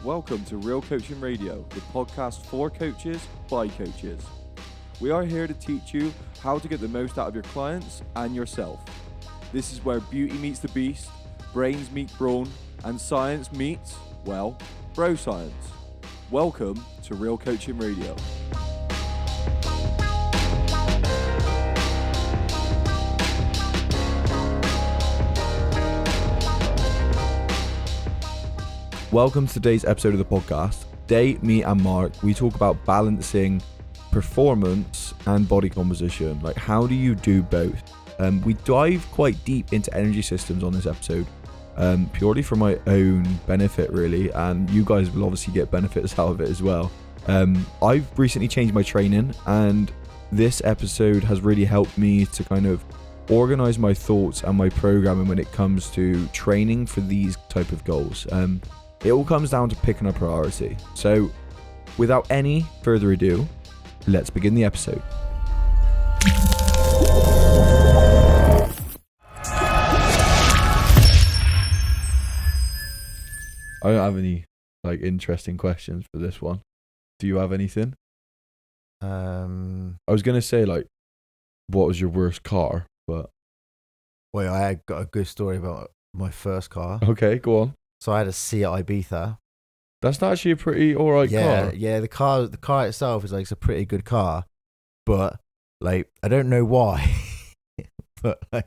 Welcome to Real Coaching Radio, the podcast for coaches by coaches. We are here to teach you how to get the most out of your clients and yourself. This is where beauty meets the beast, brains meet brawn, and science meets, well, bro science. Welcome to Real Coaching Radio. Welcome to today's episode of the podcast. Today, me and Mark, we talk about balancing performance and body composition. Like, how do you do both? We dive quite deep into energy systems on this episode, purely for my own benefit, really, and you guys will obviously get benefits out of it as well. I've recently changed my training, and this episode has really helped me to kind of organize my thoughts and my programming when it comes to training for these type of goals. It all comes down to picking a priority. So, without any further ado, let's begin the episode. I don't have any interesting questions for this one. Do you have anything? I was gonna say what was your worst car, but well, I got a good story about my first car. Okay, go on. So I had a Seat Ibiza. That's not actually a pretty alright car. Yeah, the car itself is it's a pretty good car, but I don't know why, but I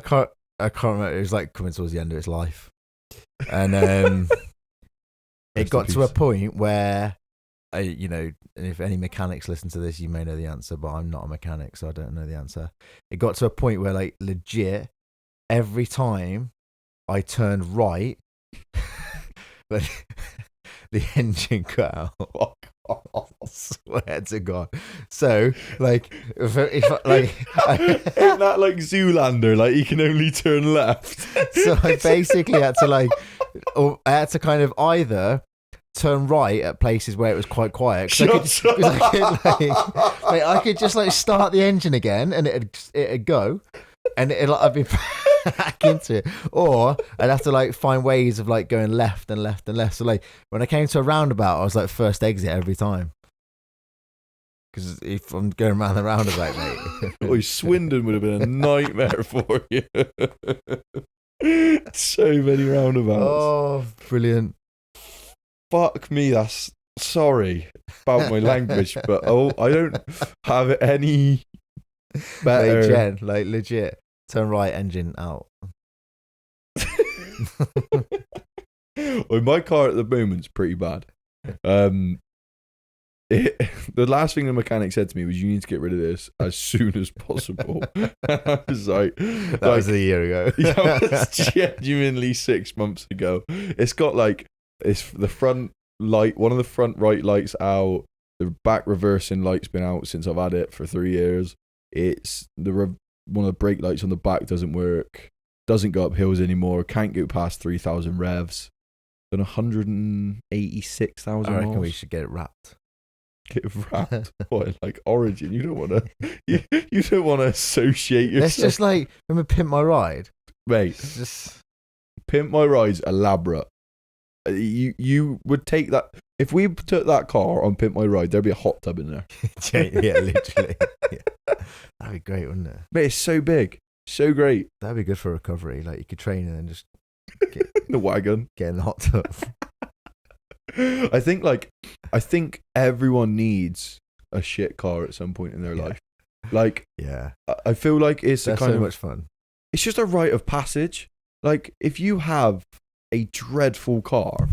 can't remember. It was coming towards the end of its life, and it got to a point where and if any mechanics listen to this, you may know the answer, but I'm not a mechanic, so I don't know the answer. It got to a point where legit every time I turned right, but the engine cut out. Oh, God, I swear to God. So, if ain't that like Zoolander? You can only turn left. So I basically had to I had to kind of either turn right at places where it was quite quiet. I could just start the engine again, and it'd go, and I'd be back into it, or I'd have to find ways of going left and left and left. So when I came to a roundabout, I was first exit every time, because if I'm going around the roundabout, mate, Swindon would have been a nightmare for you. So many roundabouts. Oh, brilliant. Fuck me, that's sorry about my language, but I don't have any better. Jen, legit. Turn right, engine out. Well, my car at the moment's pretty bad. The last thing the mechanic said to me was, "You need to get rid of this as soon as possible." I was that was a year ago. That was genuinely 6 months ago. It's got it's the front light, one of the front right lights out. The back reversing light's been out since I've had it for 3 years. It's one of the brake lights on the back doesn't work, doesn't go up hills anymore, can't go past 3,000 revs, done 186,000 I reckon miles. we should get it wrapped. Get it wrapped? What, Origin? You don't want to you don't want to associate yourself. It's just remember Pimp My Ride? Mate, Pimp My Ride's elaborate. You would take that. If we took that car on Pimp My Ride, there'd be a hot tub in there. Yeah, literally. Yeah. That'd be great, wouldn't it? Mate, it's so big. So great. That'd be good for recovery. You could train and then just get the wagon. Get in the hot tub. I think everyone needs a shit car at some point in their life. Yeah. I feel like it's That's so much fun. It's just a rite of passage. If you have a dreadful car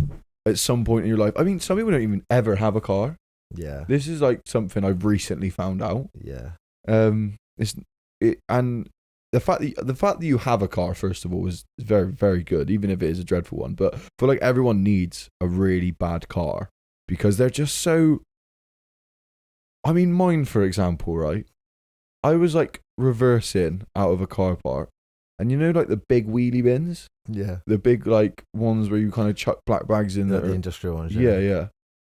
at some point in your life, I mean, some people don't even ever have a car. Yeah. This is something I've recently found out. Yeah. And the fact that you have a car, first of all, is very, very good, even if it is a dreadful one. But I feel like everyone needs a really bad car because they're just so. I mean, mine, for example, right? I was reversing out of a car park, and the big wheelie bins. Yeah. The big ones where you kind of chuck black bags in there. The industrial ones. Yeah.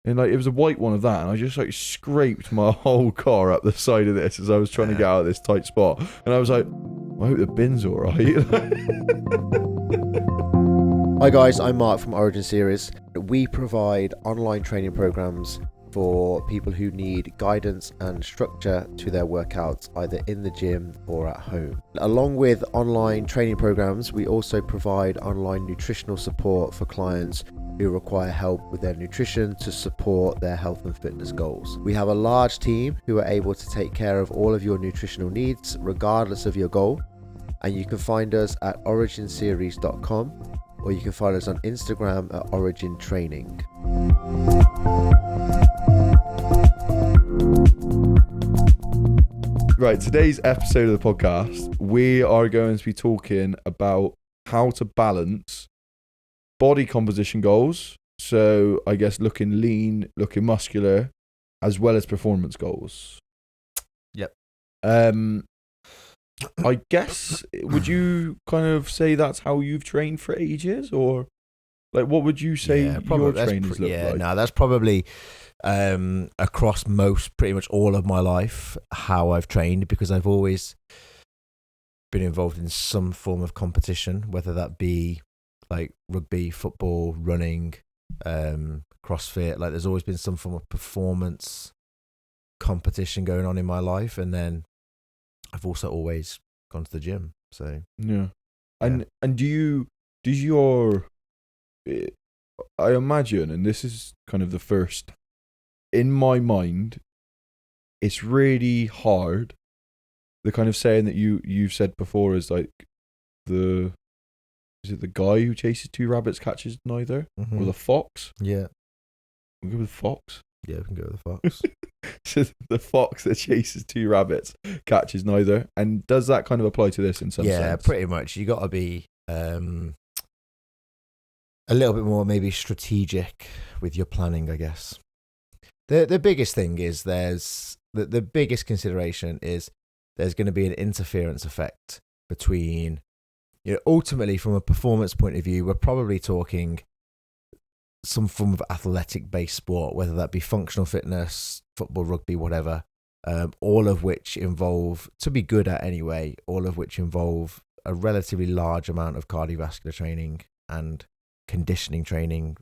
And it was a white one of that, and I just scraped my whole car up the side of this as I was trying to get out of this tight spot. And I was I hope the bin's alright. Hi guys, I'm Mark from Origin Series. We provide online training programs for people who need guidance and structure to their workouts, either in the gym or at home. Along with online training programs, we also provide online nutritional support for clients who require help with their nutrition to support their health and fitness goals. We have a large team who are able to take care of all of your nutritional needs, regardless of your goal. And you can find us at originseries.com, or you can find us on Instagram at Origin Training. Right, today's episode of the podcast, we are going to be talking about how to balance body composition goals. So I guess looking lean, looking muscular, as well as performance goals. Yep. I guess, would you kind of say that's how you've trained for ages, or like what would you say your trainings look like? No, that's probably across pretty much all of my life how I've trained, because I've always been involved in some form of competition, whether that be like rugby, football, running, CrossFit. Like there's always been some form of performance competition going on in my life, and then I've also always gone to the gym. So yeah. And does your, I imagine, and this is kind of the first in my mind, it's really hard. The kind of saying that you've said before is like is it the guy who chases two rabbits catches neither, or the fox? Yeah, we'll go with fox. Yeah, we can go with the fox. So the fox that chases two rabbits catches neither. And does that kind of apply to this in some sense? Yeah, pretty much. You got to be a little bit more maybe strategic with your planning, I guess. The biggest thing is the biggest consideration is there's going to be an interference effect between, ultimately from a performance point of view, we're probably talking some form of athletic based sport, whether that be functional fitness, football, rugby, whatever, all of which involve, to be good at anyway, all of which involve a relatively large amount of cardiovascular training and conditioning training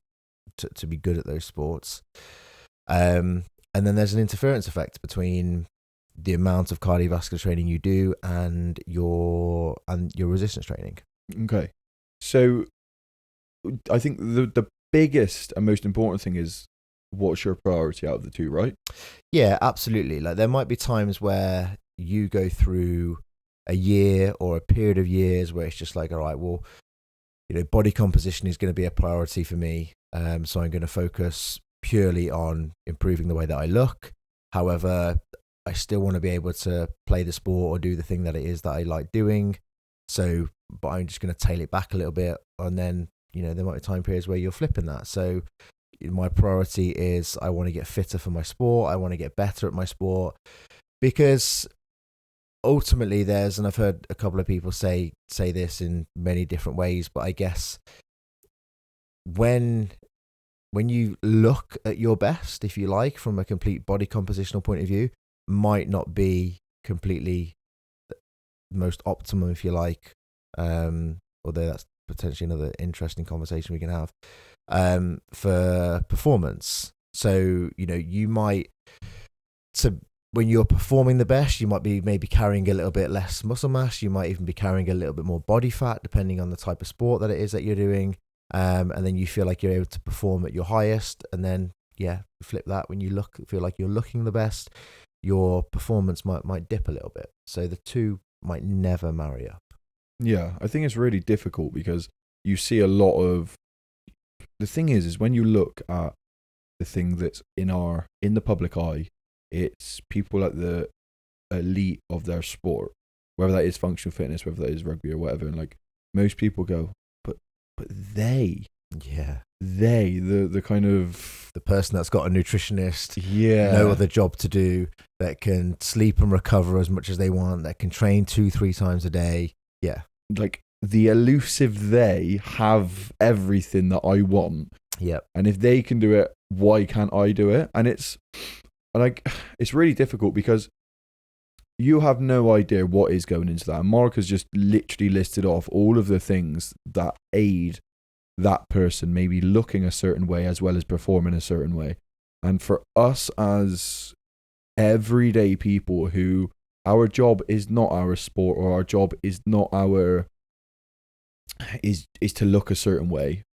to be good at those sports. And then there's an interference effect between the amount of cardiovascular training you do and your resistance training. Okay. So I think the biggest and most important thing is what's your priority out of the two, right? Yeah, absolutely. Like there might be times where you go through a year or a period of years where it's just like, all right, well, body composition is going to be a priority for me. So I'm going to focus purely on improving the way that I look. However, I still want to be able to play the sport or do the thing that it is that I like doing. So, but I'm just going to tail it back a little bit, and then there might be time periods where you're flipping that. So my priority is I want to get fitter for my sport. I want to get better at my sport, because ultimately and I've heard a couple of people say this in many different ways, but I guess when you look at your best, if you like, from a complete body compositional point of view, might not be completely the most optimum, if you like, although that's potentially another interesting conversation we can have, for performance. So, you might, when you're performing the best, you might be maybe carrying a little bit less muscle mass. You might even be carrying a little bit more body fat, depending on the type of sport that it is that you're doing. And then you feel like you're able to perform at your highest. And then, flip that. When you feel like you're looking the best, your performance might dip a little bit. So the two might never marry up. Yeah, I think it's really difficult because you see a lot of, the thing is when you look at the thing that's in the public eye, it's people at the elite of their sport, whether that is functional fitness, whether that is rugby or whatever, and like most people go, but they, the kind of the person that's got a nutritionist, no other job to do, that can sleep and recover as much as they want, that can train 2-3 times a day. Yeah. Like the elusive they have everything that I want. Yep. And if they can do it, why can't I do it? And it's really difficult because you have no idea what is going into that. And Mark has just literally listed off all of the things that aid that person maybe looking a certain way as well as performing a certain way. And for us as everyday people who our job is not our sport, or our job is not is to look a certain way,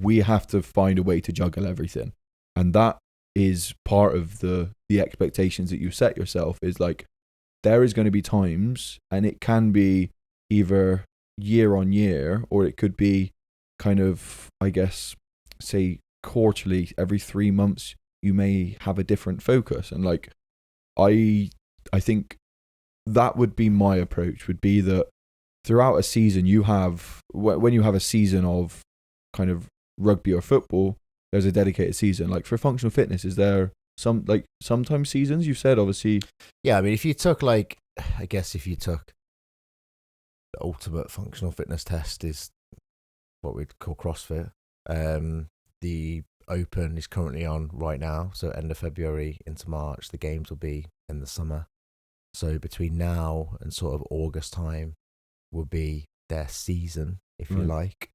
we have to find a way to juggle everything. And that is part of the expectations that you set yourself, is like, there is going to be times, and it can be either year on year, or it could be kind of, I guess, say quarterly, every 3 months, you may have a different focus. And like, I think that would be my approach, would be that throughout a season, when you have a season of kind of rugby or football, there's a dedicated season. Like for functional fitness, is there sometimes seasons? You said, obviously. Yeah, I mean, if you took the ultimate functional fitness test is what we'd call CrossFit. The Open is currently on right now, so end of February into March. The games will be in the summer. So between now and sort of August time will be their season, if you like.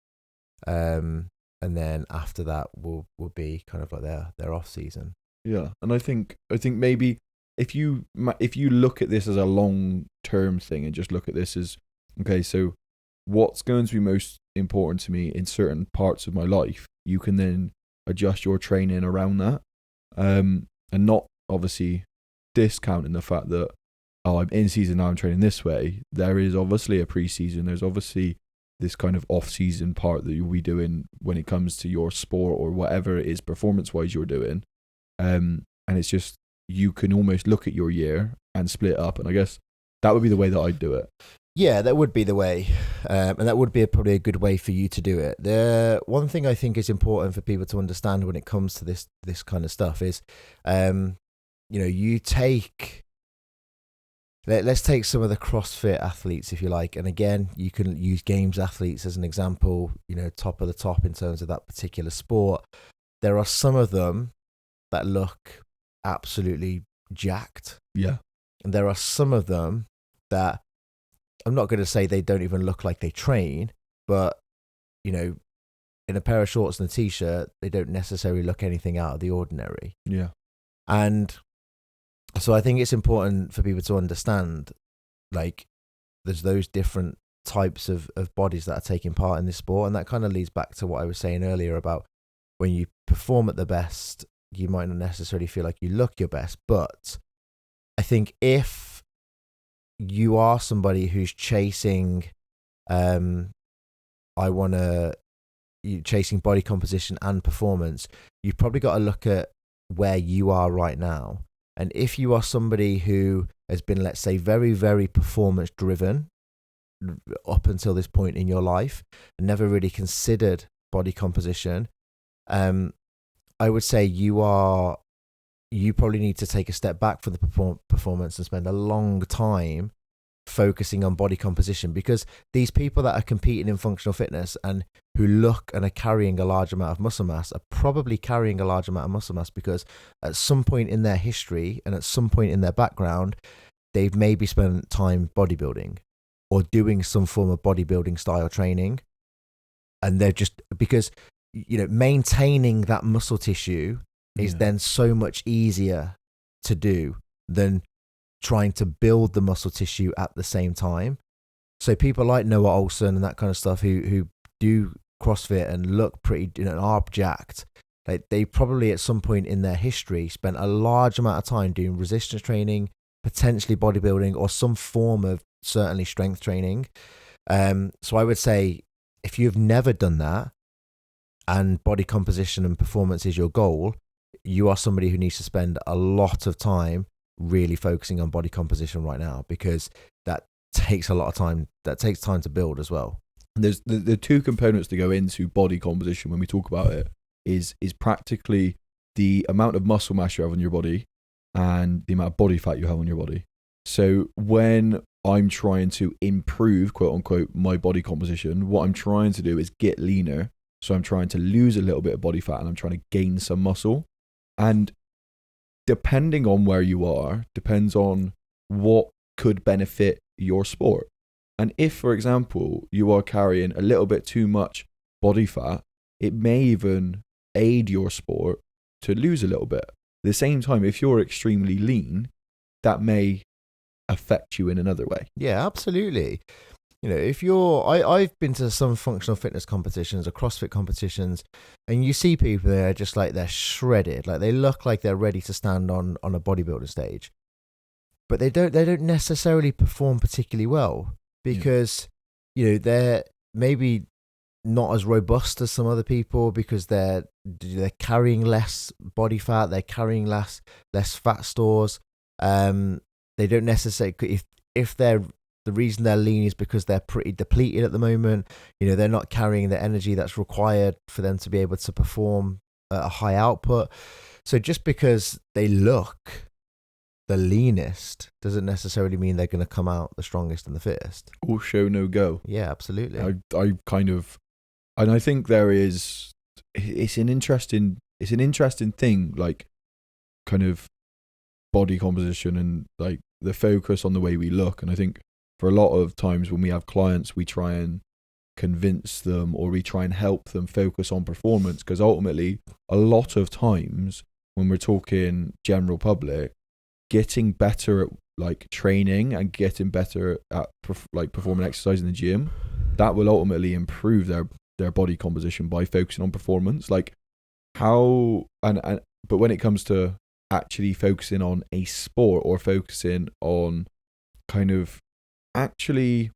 And then after that will be kind of like their off season. Yeah, and I think maybe if you look at this as a long term thing and just look at this as, okay, so what's going to be most important to me in certain parts of my life, you can then adjust your training around that, and not obviously discounting the fact that, oh, I'm in season now, I'm training this way. There is obviously a pre-season, there's obviously this kind of off-season part that you'll be doing when it comes to your sport or whatever it is performance-wise you're doing, and it's just, you can almost look at your year and split it up, and I guess that would be the way that I'd do it. Yeah, that would be the way, and that would be probably a good way for you to do it. The one thing I think is important for people to understand when it comes to this kind of stuff is, you take, let's take some of the CrossFit athletes, if you like, and again, you can use games athletes as an example, top of the top in terms of that particular sport. There are some of them that look absolutely jacked. Yeah. And there are some of them that, I'm not going to say they don't even look like they train, but, in a pair of shorts and a t-shirt, they don't necessarily look anything out of the ordinary. Yeah. And so I think it's important for people to understand, like, there's those different types of bodies that are taking part in this sport. And that kind of leads back to what I was saying earlier about when you perform at the best, you might not necessarily feel like you look your best. But I think if you are somebody who's chasing, chasing body composition and performance, you've probably got to look at where you are right now. And if you are somebody who has been, let's say, very, very performance driven up until this point in your life and never really considered body composition, I would say you probably need to take a step back for the performance and spend a long time focusing on body composition, because these people that are competing in functional fitness and who look and are carrying a large amount of muscle mass are probably carrying a large amount of muscle mass because at some point in their history and at some point in their background, they've maybe spent time bodybuilding or doing some form of bodybuilding style training. And they're just, because, maintaining that muscle tissue is then so much easier to do than trying to build the muscle tissue at the same time. So people like Noah Olsen and that kind of stuff who do CrossFit and look pretty, are jacked, like they probably at some point in their history spent a large amount of time doing resistance training, potentially bodybuilding, or some form of certainly strength training. So I would say if you've never done that and body composition and performance is your goal, you are somebody who needs to spend a lot of time really focusing on body composition right now, because that takes a lot of time. That takes time to build as well. There's the two components to go into body composition when we talk about it is practically the amount of muscle mass you have on your body and the amount of body fat you have on your body. So when I'm trying to improve, quote unquote, my body composition, what I'm trying to do is get leaner. So I'm trying to lose a little bit of body fat and I'm trying to gain some muscle. And depending on where you are, depends on what could benefit your sport. And if, for example, you are carrying a little bit too much body fat, it may even aid your sport to lose a little bit. At the same time, if you're extremely lean, that may affect you in another way. Yeah, absolutely. You know, if you're, I've been to some functional fitness competitions or CrossFit competitions, and you see people there just like they're shredded, like they look like they're ready to stand on a bodybuilding stage, but they don't necessarily perform particularly well because you know they're maybe not as robust as some other people because they're carrying less body fat, they're carrying less fat stores. They don't necessarily, if they're, the reason they're lean is because they're pretty depleted at the moment. You know, they're not carrying the energy that's required for them to be able to perform at a high output. So just because they look the leanest doesn't necessarily mean they're going to come out the strongest and the fittest. All show, no go. Yeah, absolutely. I kind of, and I think there is, it's an interesting thing, like kind of body composition and like the focus on the way we look. And I think for a lot of times when we have clients, we try and convince them or we try and help them focus on performance, because ultimately a lot of times when we're talking general public, getting better at like training and getting better at like performing exercise in the gym, that will ultimately improve their body composition by focusing on performance. Like how but when it comes to actually focusing on a sport or focusing on kind of actually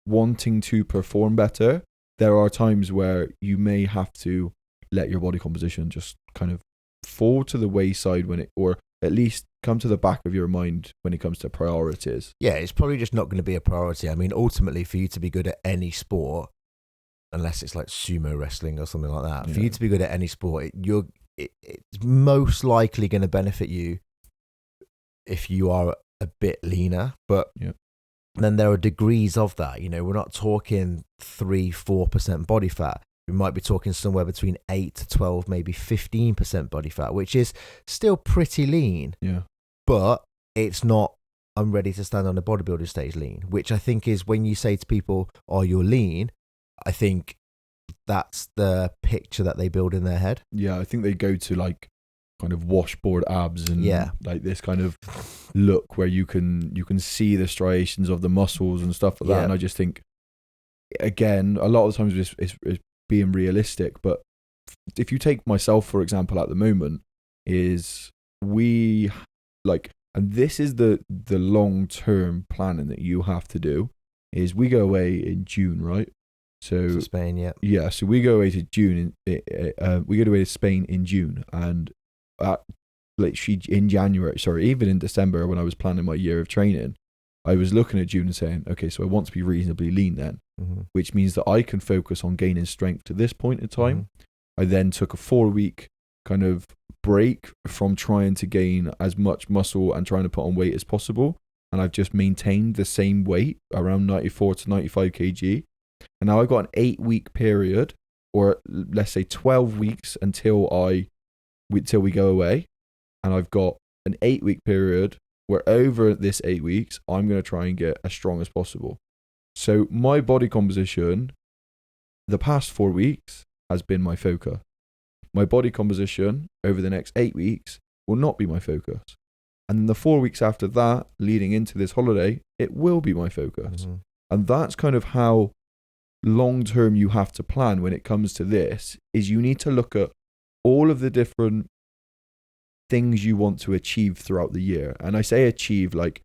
wanting to perform better, there are times where you may have to let your body composition just kind of fall to the wayside when it, or at least come to the back of your mind when it comes to priorities. Yeah, it's probably just not going to be a priority. I mean, ultimately, for you to be good at any sport, unless it's like sumo wrestling or something like that, for you to be good at any sport, it's most likely going to benefit you if you are a bit leaner. But then there are degrees of that. You know, we're not talking 3-4% body fat. We might be talking somewhere between 8 to 12, maybe 15% body fat, which is still pretty lean. Yeah. But it's not, I'm ready to stand on a bodybuilding stage lean, which I think is when you say to people, oh, you're lean, I think that's the picture that they build in their head. Yeah, I think they go to like kind of washboard abs and like this kind of look where you can see the striations of the muscles and stuff like that. And I just think, again, a lot of the times it's being realistic, but if you take myself for example at the moment, is we like, and this is the long-term planning that you have to do, is we go away in June, right? So Spain, yeah. So we go away to June. We go away to Spain in June, and in January. Sorry, even in December when I was planning my year of training, I was looking at June and saying, okay, so I want to be reasonably lean then, which means that I can focus on gaining strength to this point in time. I then took a 4-week kind of break from trying to gain as much muscle and trying to put on weight as possible, and I've just maintained the same weight around 94 to 95 kg. And now I've got an 8-week period, or let's say 12 weeks until we go away. And I've got an 8-week period where over this 8 weeks, I'm going to try and get as strong as possible. So my body composition, the past 4 weeks has been my focus. My body composition over the next 8 weeks will not be my focus. And then the 4 weeks after that, leading into this holiday, it will be my focus. And that's kind of how long-term you have to plan when it comes to this, is you need to look at all of the different things you want to achieve throughout the year. And I say achieve, like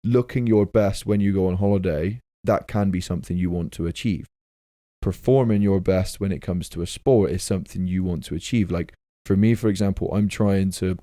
looking your best when you go on holiday, that can be something you want to achieve. Performing your best when it comes to a sport is something you want to achieve. Like for me, for example, I'm trying to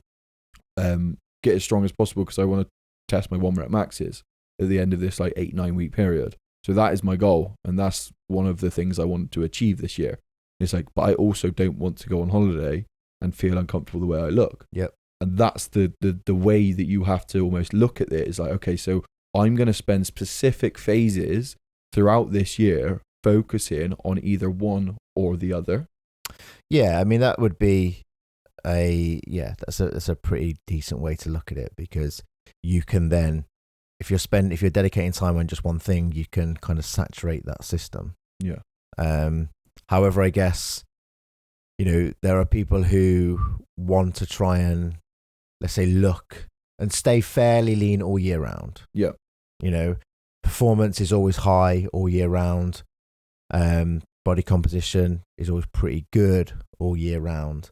get as strong as possible because I want to test my 1 rep maxes at the end of this like 8-9 week period. So that is my goal, and that's one of the things I want to achieve this year. It's like, but I also don't want to go on holiday and feel uncomfortable the way I look. Yep. And that's the way that you have to almost look at it. It's like, okay, so I'm going to spend specific phases throughout this year focusing on either one or the other. Yeah, I mean, that would be that's a pretty decent way to look at it, because you can then, if you're dedicating time on just one thing, you can kind of saturate that system. Yeah. However, I guess, there are people who want to try and, let's say, look and stay fairly lean all year round. Yeah. Performance is always high all year round. Body composition is always pretty good all year round.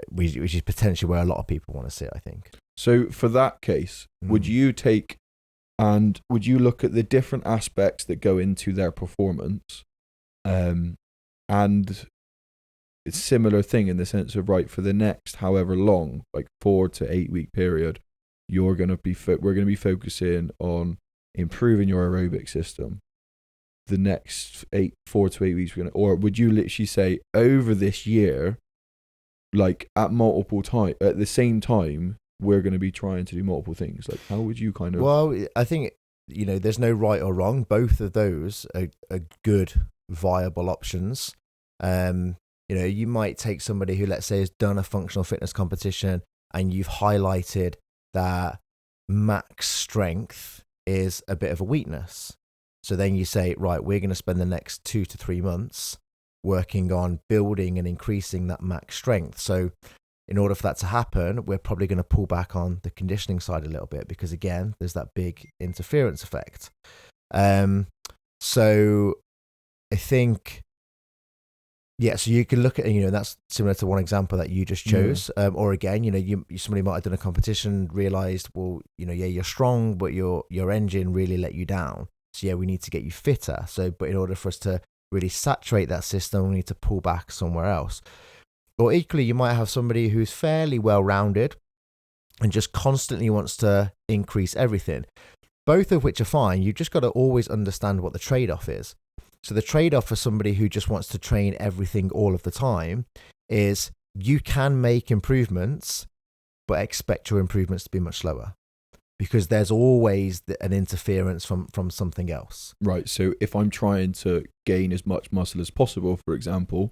Which is potentially where a lot of people want to sit, I think. So for that case, would you look at the different aspects that go into their performance? And it's a similar thing in the sense of, right, for the next however long, like 4 to 8 week period, we're going to be focusing on improving your aerobic system. The next 4 to 8 weeks, or would you literally say over this year, like at the same time, we're going to be trying to do multiple things? Like, how would you kind of? Well, I think, there's no right or wrong. Both of those are good, viable options. You might take somebody who, let's say, has done a functional fitness competition and you've highlighted that max strength is a bit of a weakness. So then you say, right, we're going to spend the next 2 to 3 months working on building and increasing that max strength. So in order for that to happen, we're probably going to pull back on the conditioning side a little bit because, again, there's that big interference effect. So I think, so you can look at, that's similar to one example that you just chose. Or again, somebody might have done a competition, realized, well, you're strong, but your engine really let you down. So we need to get you fitter. But in order for us to really saturate that system, we need to pull back somewhere else. Or equally, you might have somebody who's fairly well-rounded and just constantly wants to increase everything. Both of which are fine. You've just got to always understand what the trade-off is. So the trade-off for somebody who just wants to train everything all of the time is you can make improvements, but expect your improvements to be much slower. Because there's always an interference from something else. Right. So if I'm trying to gain as much muscle as possible, for example,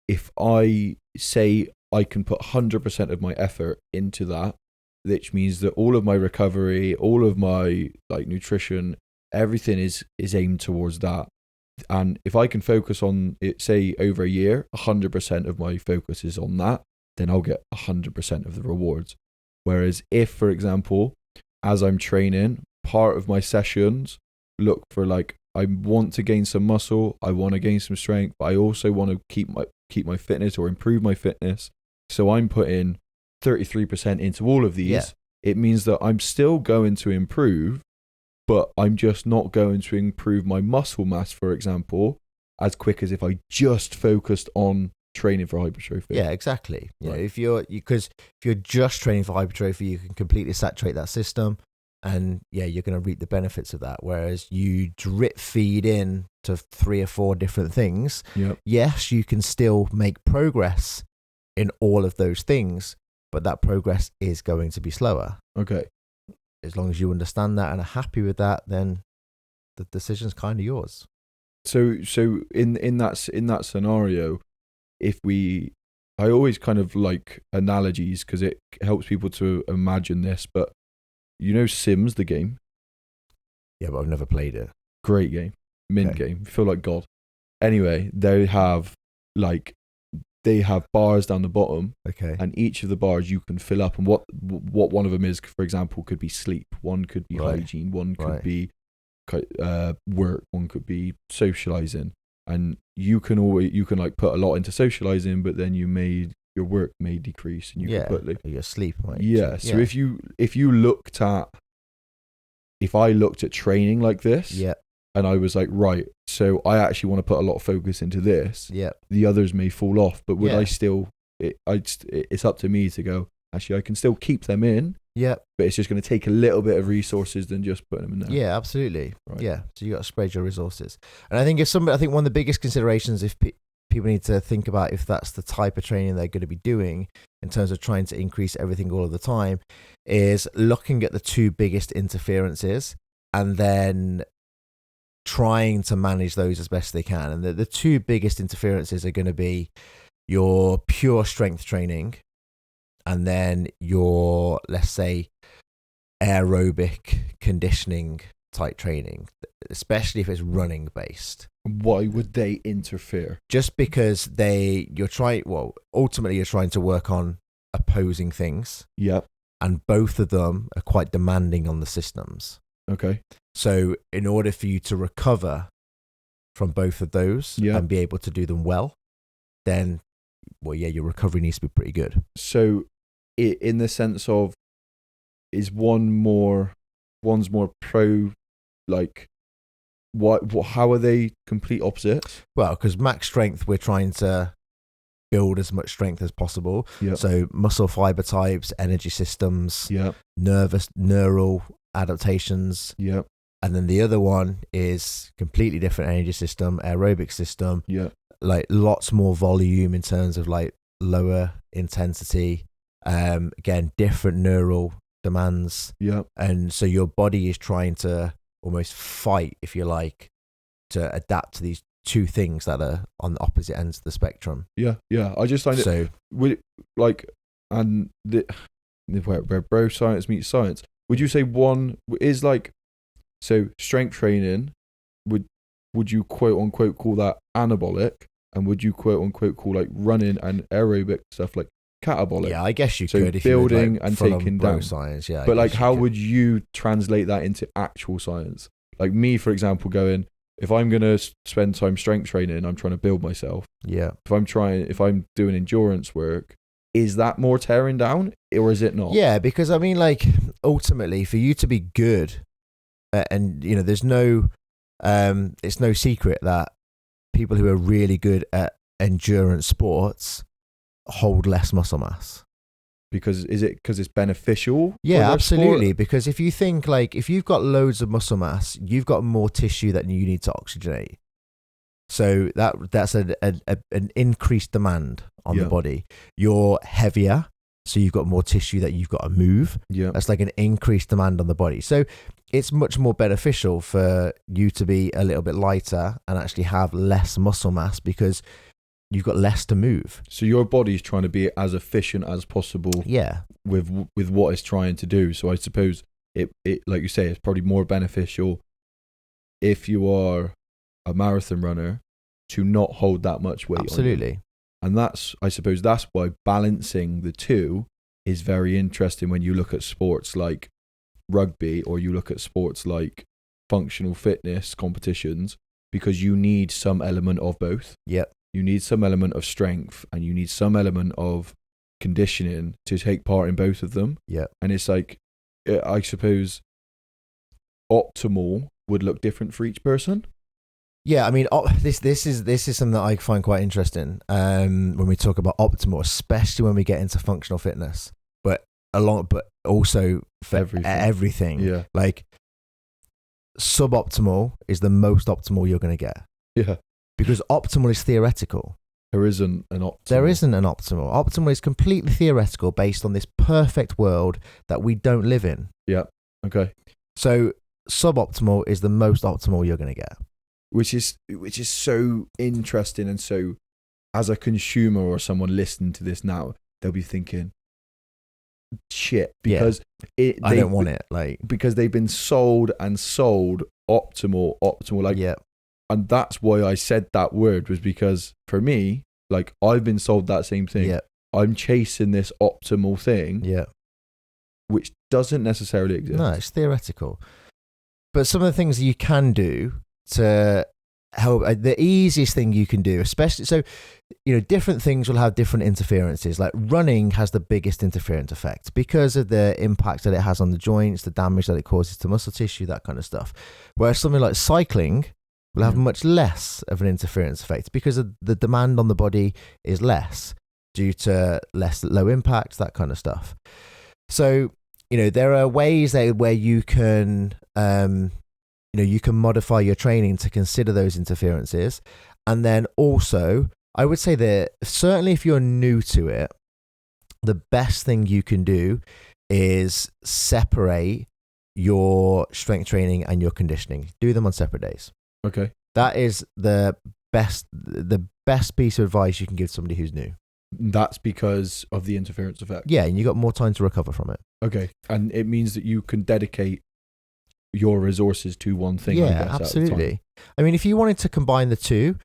if I say I can put 100% of my effort into that, which means that all of my recovery, all of my nutrition, everything is aimed towards that. And if I can focus on it, say over a year, 100% of my focus is on that, then I'll get 100% of the rewards. Whereas if, for example, as I'm training, part of my sessions look for I want to gain some muscle, I want to gain some strength, but I also want to keep my fitness or improve my fitness. So I'm putting 33% into all of these. Yeah. It means that I'm still going to improve, but I'm just not going to improve my muscle mass, for example, as quick as if I just focused on training for hypertrophy. Yeah, exactly. Right. If you're just training for hypertrophy, you can completely saturate that system, and you're going to reap the benefits of that. Whereas you drip feed in to 3 or 4 different things. Yep. Yes, you can still make progress in all of those things, but that progress is going to be slower. Okay. As long as you understand that and are happy with that, then the decision's kind of yours. So in that scenario, I always kind of like analogies because it helps people to imagine this, but Sims, the game? Yeah, but I've never played it. Great game. Game. You feel like God. Anyway, they have bars down the bottom. Okay. And each of the bars you can fill up, and what one of them is, for example, could be sleep. One could be hygiene. One could be work. One could be socializing. And you can put a lot into socializing, but then your work may decrease, and you can put your sleep. Right? Yeah. So if I looked at training like this, and I was like, right, so I actually want to put a lot of focus into this. Yeah. The others may fall off, but would I still? It's up to me to go. Actually, I can still keep them in. Yeah. But it's just going to take a little bit of resources than just putting them in there. Yeah, absolutely. Right. Yeah. So you got to spread your resources. And I think one of the biggest considerations if people need to think about if that's the type of training they're going to be doing in terms of trying to increase everything all of the time is looking at the 2 biggest interferences and then trying to manage those as best they can. And the 2 biggest interferences are going to be your pure strength training and then your, let's say, aerobic conditioning type training, especially if it's running based. Why would they interfere? Just because ultimately you're trying to work on opposing things. Yep. And both of them are quite demanding on the systems. Okay. So in order for you to recover from both of those and be able to do them well, then, your recovery needs to be pretty good. So in the sense of, is one's more pro, like, how are they complete opposites? Well, because max strength, we're trying to build as much strength as possible. Yep. So muscle fiber types, energy systems, neural adaptations. Yep. And then the other one is completely different energy system, aerobic system. Yeah. Like lots more volume in terms of like lower intensity. Again, different neural demands. Yeah. And so your body is trying to almost fight, if you like, to adapt to these two things that are on the opposite ends of the spectrum. Yeah. I just find it where bro science meets science. Would you say one is like, so strength training, would you quote unquote call that anabolic, and would you quote unquote call like running and aerobic stuff like catabolic? Yeah, I guess you so could. If building you and taking down science, yeah. But like, how would you translate that into actual science? Like me, for example, going, if I'm gonna spend time strength training, I'm trying to build myself. Yeah. If I'm doing endurance work, is that more tearing down, or is it not? Yeah, because I mean, like, ultimately, for you to be good, and there's no, it's no secret that people who are really good at endurance sports hold less muscle mass. Because it's beneficial? Yeah, absolutely. Sport? Because if you think, like, if you've got loads of muscle mass, you've got more tissue that you need to oxygenate. So that's an increased demand on the body. You're heavier, so you've got more tissue that you've got to move. Yeah. That's like an increased demand on the body. So it's much more beneficial for you to be a little bit lighter and actually have less muscle mass because you've got less to move. So your body's trying to be as efficient as possible. Yeah. With what it's trying to do. So I suppose it like you say, it's probably more beneficial if you are a marathon runner to not hold that much weight. Absolutely. And I suppose that's why balancing the two is very interesting when you look at sports like rugby, or you look at sports like functional fitness competitions, because you need some element of both. Yep. You need some element of strength and you need some element of conditioning to take part in both of them. Yeah. And it's like, I suppose optimal would look different for each person. Yeah, I mean, this is something that I find quite interesting when we talk about optimal, especially when we get into functional fitness, but also for everything. Yeah. Like, suboptimal is the most optimal you're going to get. Yeah. Because optimal is theoretical. There isn't an optimal. There isn't an optimal. Optimal is completely theoretical based on this perfect world that we don't live in. Yeah. Okay. So suboptimal is the most optimal you're going to get. Which is so interesting, and so as a consumer or someone listening to this now, they'll be thinking, shit, because I don't want it, like, because they've been sold optimal, like, yeah. And that's why I said that word, was because for me, like, I've been sold that same thing. Yeah. I'm chasing this optimal thing, yeah, which doesn't necessarily exist. No, it's theoretical. But some of the things that you can do to help, the easiest thing you can do, especially, so, different things will have different interferences. Like running has the biggest interference effect because of the impact that it has on the joints, the damage that it causes to muscle tissue, that kind of stuff. Whereas something like cycling will have much less of an interference effect because of the demand on the body is less due to less low impact, that kind of stuff. So, there are ways where you can, you can modify your training to consider those interferences. And then also, I would say that certainly if you're new to it, the best thing you can do is separate your strength training and your conditioning. Do them on separate days. Okay. That is the best piece of advice you can give somebody who's new. That's because of the interference effect. Yeah, and you got more time to recover from it. Okay. And it means that you can dedicate your resources to one thing. I Yeah, guess, absolutely. I mean, if you wanted to combine the two,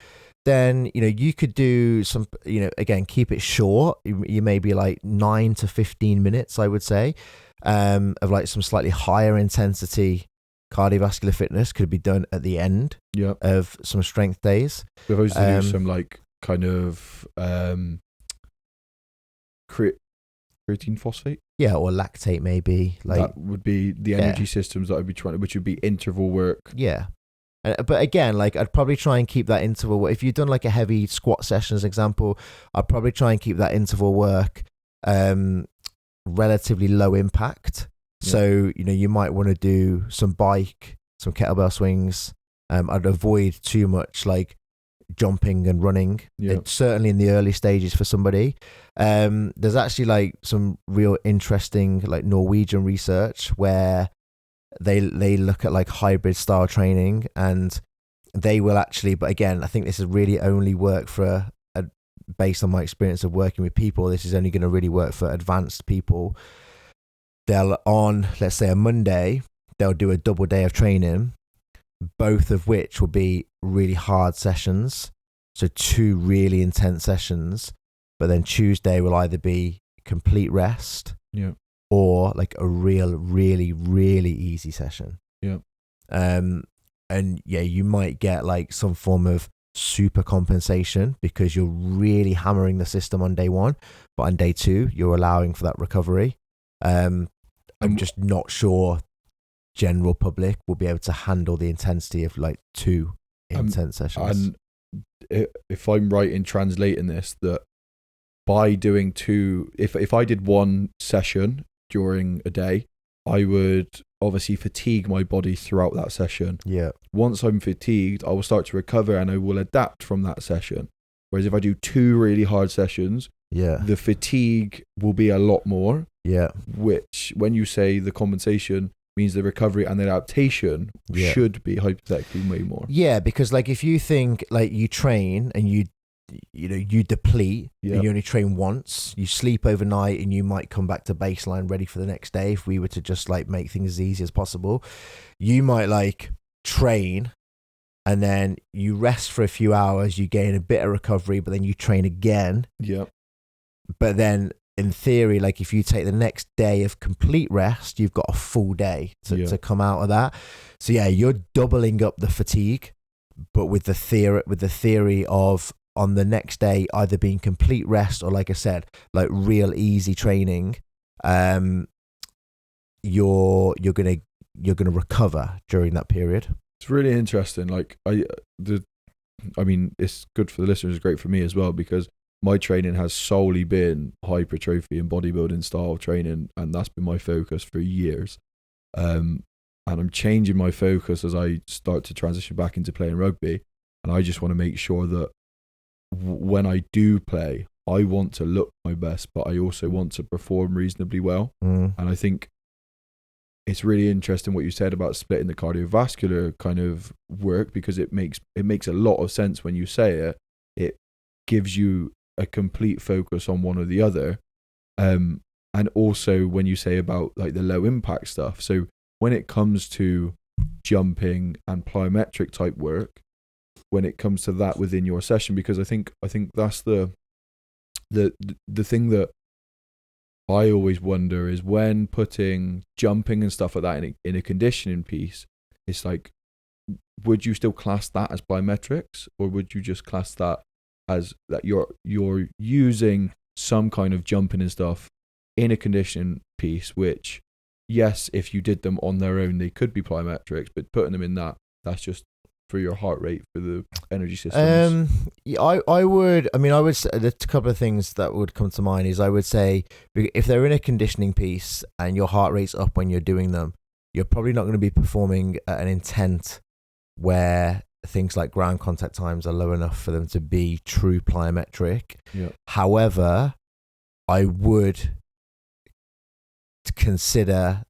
then, you could do some, again, keep it short. You may be like 9 to 15 minutes, I would say, of like some slightly higher intensity cardiovascular fitness could be done at the end of some strength days. We've always to do some like kind of creatine phosphate. Yeah, or lactate maybe. Like that would be the energy systems that I'd be trying, which would be interval work. Yeah. But again, like I'd probably try and keep that interval. If you've done like a heavy squat session, as an example, I'd probably try and keep that interval work relatively low impact. Yeah. So, you might want to do some bike, some kettlebell swings. I'd avoid too much like jumping and running. Yeah. Certainly in the early stages for somebody. There's actually like some real interesting like Norwegian research where they look at like hybrid style training, and they will actually, but again, I think this is really only work for based on my experience of working with people, this is only going to really work for advanced people. They'll on, let's say a Monday, they'll do a double day of training, both of which will be really hard sessions. So 2 really intense sessions, but then Tuesday will either be complete rest. Yeah. Or like a really, really easy session. Yeah. And yeah, you might get like some form of super compensation because you're really hammering the system on day 1, but on day 2, you're allowing for that recovery. I'm just not sure general public will be able to handle the intensity of like 2 intense sessions. And if I'm right in translating this, that by doing 2, if I did 1 session during a day, I would obviously fatigue my body throughout that session. Yeah. Once I'm fatigued, I will start to recover and I will adapt from that session. Whereas if I do 2 really hard sessions, the fatigue will be a lot more. Yeah. Which, when you say the compensation, means the recovery and the adaptation should be hypothetically way more. Yeah, because like if you think like you train and you deplete and you only train once, you sleep overnight and you might come back to baseline ready for the next day. If we were to just like make things as easy as possible, you might like train and then you rest for a few hours, you gain a bit of recovery, but then you train again. Yeah. But then in theory, like if you take the next day of complete rest, you've got a full day to come out of that. So yeah, you're doubling up the fatigue, but with the theory of on the next day either being complete rest or, like I said, like real easy training, you're gonna recover during that period. It's really interesting. Like I mean, it's good for the listeners. It's great for me as well because my training has solely been hypertrophy and bodybuilding style training, and that's been my focus for years. And I'm changing my focus as I start to transition back into playing rugby, and I just want to make sure that when I do play, I want to look my best, but I also want to perform reasonably well. And I think it's really interesting what you said about splitting the cardiovascular kind of work, because it makes a lot of sense when you say it. It gives you a complete focus on one or the other. And also when you say about like the low impact stuff. So when it comes to jumping and plyometric type work, when it comes to that within your session, because I think that's the thing that I always wonder is when putting jumping and stuff like that in a conditioning piece, it's like, would you still class that as plyometrics, or would you just class that as that you're using some kind of jumping and stuff in a conditioning piece, which, yes, if you did them on their own, they could be plyometrics, but putting them in that's just for your heart rate, for the energy systems? I would say there's a couple of things that would come to mind. Is I would say if they're in a conditioning piece and your heart rate's up when you're doing them, you're probably not going to be performing at an intent where things like ground contact times are low enough for them to be true plyometric. Yeah. However, I would consider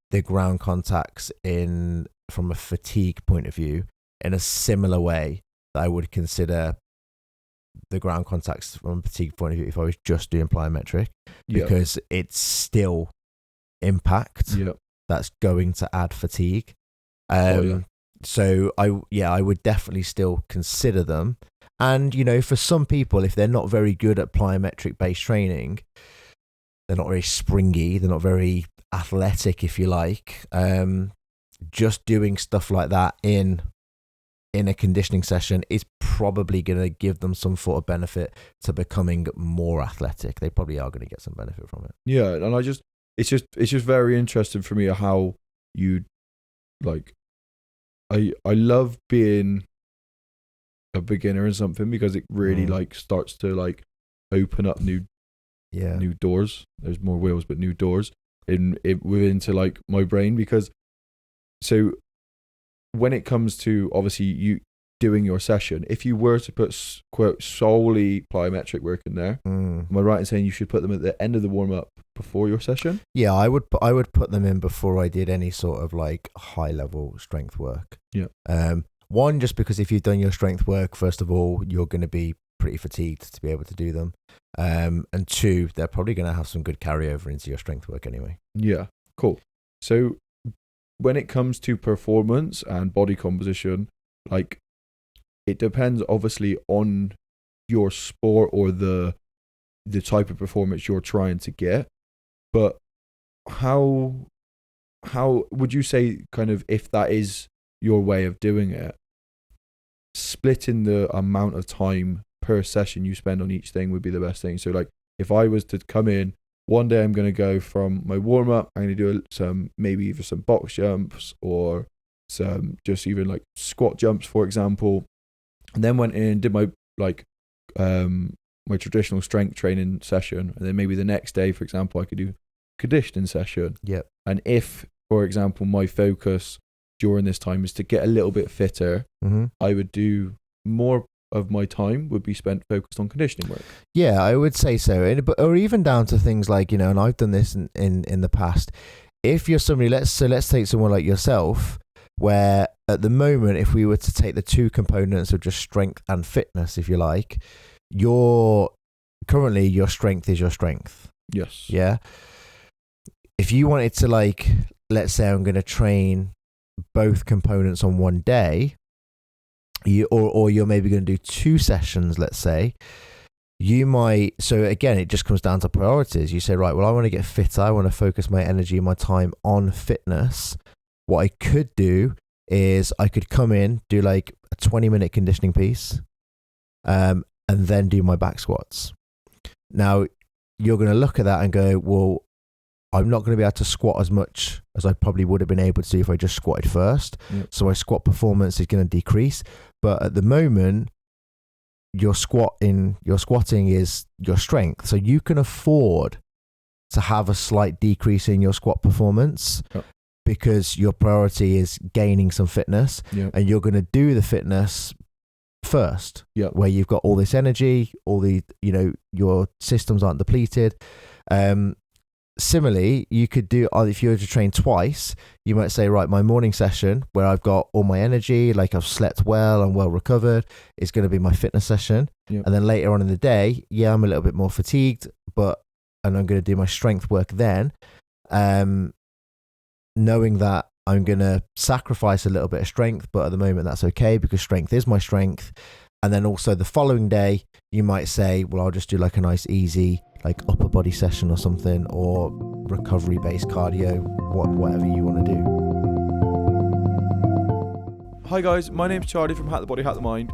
the ground contacts from a fatigue point of view in a similar way that I would consider the ground contacts from a fatigue point of view if I was just doing plyometric, because it's still impact that's going to add fatigue. So I would definitely still consider them. And, for some people, if they're not very good at plyometric based training, they're not very springy, they're not very athletic, if you like, just doing stuff like that in a conditioning session is probably going to give them some sort of benefit to becoming more athletic. They probably are going to get some benefit from it. Yeah, and it's just very interesting for me how you, like, I love being a beginner in something because it really like starts to like open up new doors. There's more wheels, but new doors into like my brain, because so when it comes to obviously you doing your session, if you were to put quote solely plyometric work in there, am I right in saying you should put them at the end of the warm up before your session? Yeah, I would put them in before I did any sort of like high level strength work. Yeah. One, just because if you've done your strength work, first of all, you're going to be pretty fatigued to be able to do them. And two, they're probably going to have some good carryover into your strength work anyway. Yeah, cool. So when it comes to performance and body composition, like, it depends obviously on your sport or the type of performance you're trying to get. But how would you say, kind of, if that is your way of doing it, splitting the amount of time per session you spend on each thing would be the best thing? So like, if I was to come in one day, I'm going to go from my warm up, I'm going to do maybe either some box jumps or some just even like squat jumps, for example, and then went in and did my like my traditional strength training session, and then maybe the next day, for example, I could do conditioning session. Yep. And if, for example, my focus during this time is to get a little bit fitter, I would do more of my time would be spent focused on conditioning work. Yeah, I would say so. Or even down to things like, and I've done this in the past. If you're somebody, let's take someone like yourself, where at the moment, if we were to take the two components of just strength and fitness, if you like, currently your strength is your strength. Yes. Yeah. If you wanted to, like, let's say I'm going to train both components on one day, or you're maybe going to do 2 sessions, let's say, you might, so again, it just comes down to priorities. You say, right, well, I want to get fitter, I want to focus my energy and my time on fitness. What I could do is I could come in, do like a 20-minute conditioning piece, and then do my back squats. Now, you're going to look at that and go, well, I'm not going to be able to squat as much as I probably would have been able to do if I just squatted first. Yep. So my squat performance is going to decrease. But at the moment, your squatting is your strength. So you can afford to have a slight decrease in your squat performance. Yep. Because your priority is gaining some fitness. Yep. And you're going to do the fitness first. Yep. Where you've got all this energy, all the, your systems aren't depleted. Similarly, you could do, if you were to train twice, you might say, right, my morning session where I've got all my energy, like I've slept well and well recovered, is going to be my fitness session. Yep. And then later on in the day, I'm a little bit more fatigued, and I'm going to do my strength work then, knowing that I'm going to sacrifice a little bit of strength, but at the moment that's okay because strength is my strength. And then also the following day, you might say, well, I'll just do like a nice easy like upper body session or something, or recovery based cardio, whatever you want to do. Hi guys, my name's Charlie from Hack the Body, Hack the Mind.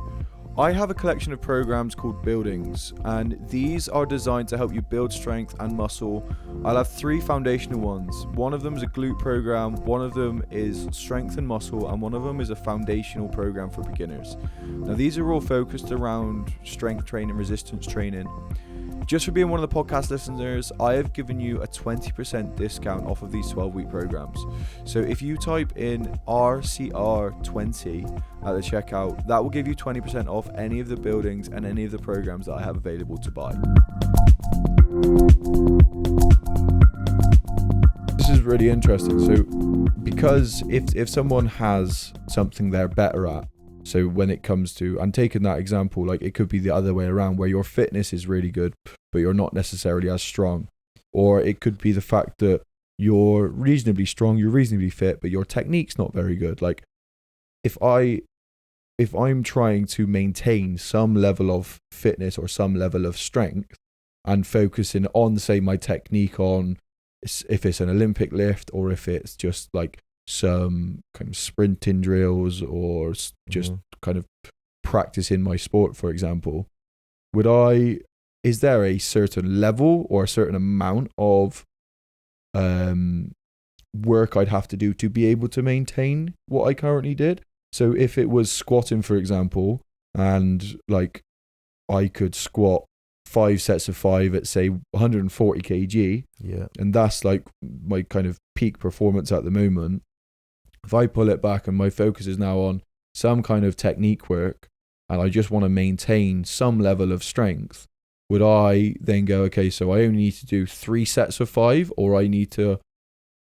I have a collection of programs called Buildings, and these are designed to help you build strength and muscle. I'll have 3 foundational ones. One of them is a glute program, one of them is strength and muscle, and one of them is a foundational program for beginners. Now these are all focused around strength training, resistance training. Just for being one of the podcast listeners, I have given you a 20% discount off of these 12-week programs. So if you type in RCR20 at the checkout, that will give you 20% off any of the buildings and any of the programs that I have available to buy. This is really interesting. So because if someone has something they're better at, so when it comes to, and taking that example, like it could be the other way around where your fitness is really good, but you're not necessarily as strong. Or it could be the fact that you're reasonably strong, you're reasonably fit, but your technique's not very good. Like if I'm trying to maintain some level of fitness or some level of strength and focusing on, say, my technique on if it's an Olympic lift or if it's just like some kind of sprinting drills or just kind of practicing my sport, for example, is there a certain level or a certain amount of work I'd have to do to be able to maintain what I currently did? So if it was squatting, for example, and like I could squat 5 sets of 5 at say 140 kg, and that's like my kind of peak performance at the moment. If I pull it back and my focus is now on some kind of technique work and I just want to maintain some level of strength, would I then go, okay, so I only need to do 3 sets of 5, or I need to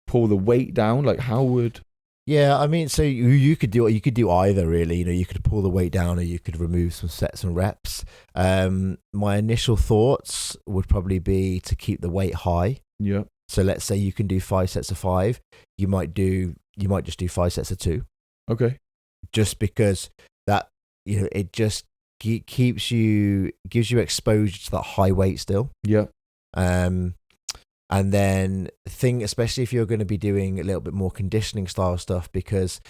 pull the weight down? Like how would... Yeah, I mean, so you could do either, really. You know, you could pull the weight down, or you could remove some sets and reps. My initial thoughts would probably be to keep the weight high. Yeah. So let's say you can do 5 sets of 5. You might just do 5 sets of 2. Okay. Just because that, you know, it just gives you exposure to that high weight still. Yeah. And then especially if you're going to be doing a little bit more conditioning style stuff, because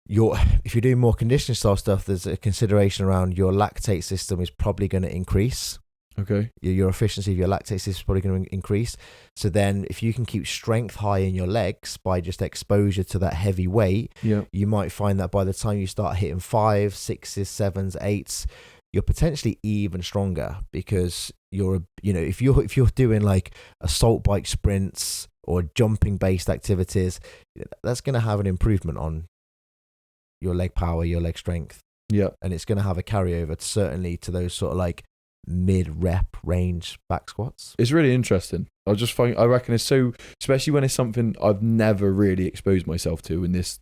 if you're doing more conditioning style stuff, there's a consideration around your lactate system is probably going to increase. Okay. Your efficiency of your lactate system is probably going to increase. So then if you can keep strength high in your legs by just exposure to that heavy weight, you might find that by the time you start hitting 5, 6s, 7s, 8s, you're potentially even stronger, because if you're doing like assault bike sprints or jumping based activities, that's going to have an improvement on your leg power, your leg strength. Yeah. And it's going to have a carryover certainly to those sort of like mid rep range back squats. It's really interesting. I reckon it's so, especially when it's something I've never really exposed myself to in this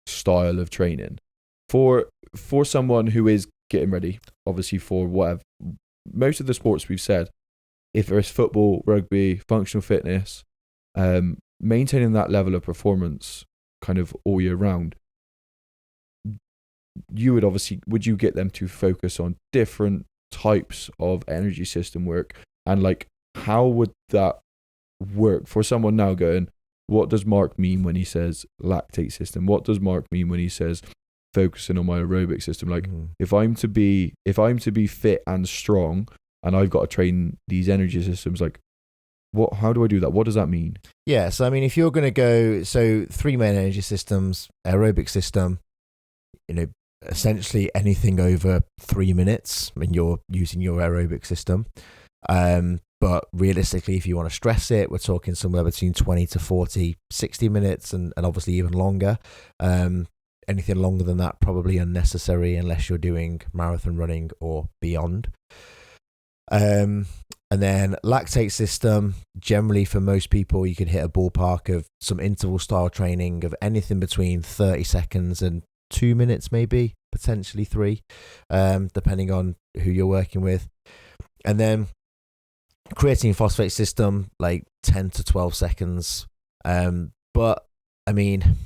style of training. For someone who is getting ready, obviously, for whatever, most of the sports we've said, if there's football, rugby, functional fitness, maintaining that level of performance kind of all year round, would you get them to focus on different types of energy system work? And like, how would that work for someone now going, what does Mark mean when he says lactate system? What does Mark mean when he says focusing on my aerobic system? Like if I'm to be fit and strong and I've got to train these energy systems, like how do I do that? What does that mean? Yeah, so I mean, if you're going to go, so 3 main energy systems, aerobic system, you know, essentially anything over 3 minutes when you're using your aerobic system. But realistically, if you want to stress it, we're talking somewhere between 20 to 40, 60 minutes and obviously even longer. Anything longer than that, probably unnecessary unless you're doing marathon running or beyond. And then lactate system, generally for most people, you can hit a ballpark of some interval style training of anything between 30 seconds and 2 minutes, maybe, potentially 3, depending on who you're working with. And then creatine phosphate system, like 10 to 12 seconds. But I mean,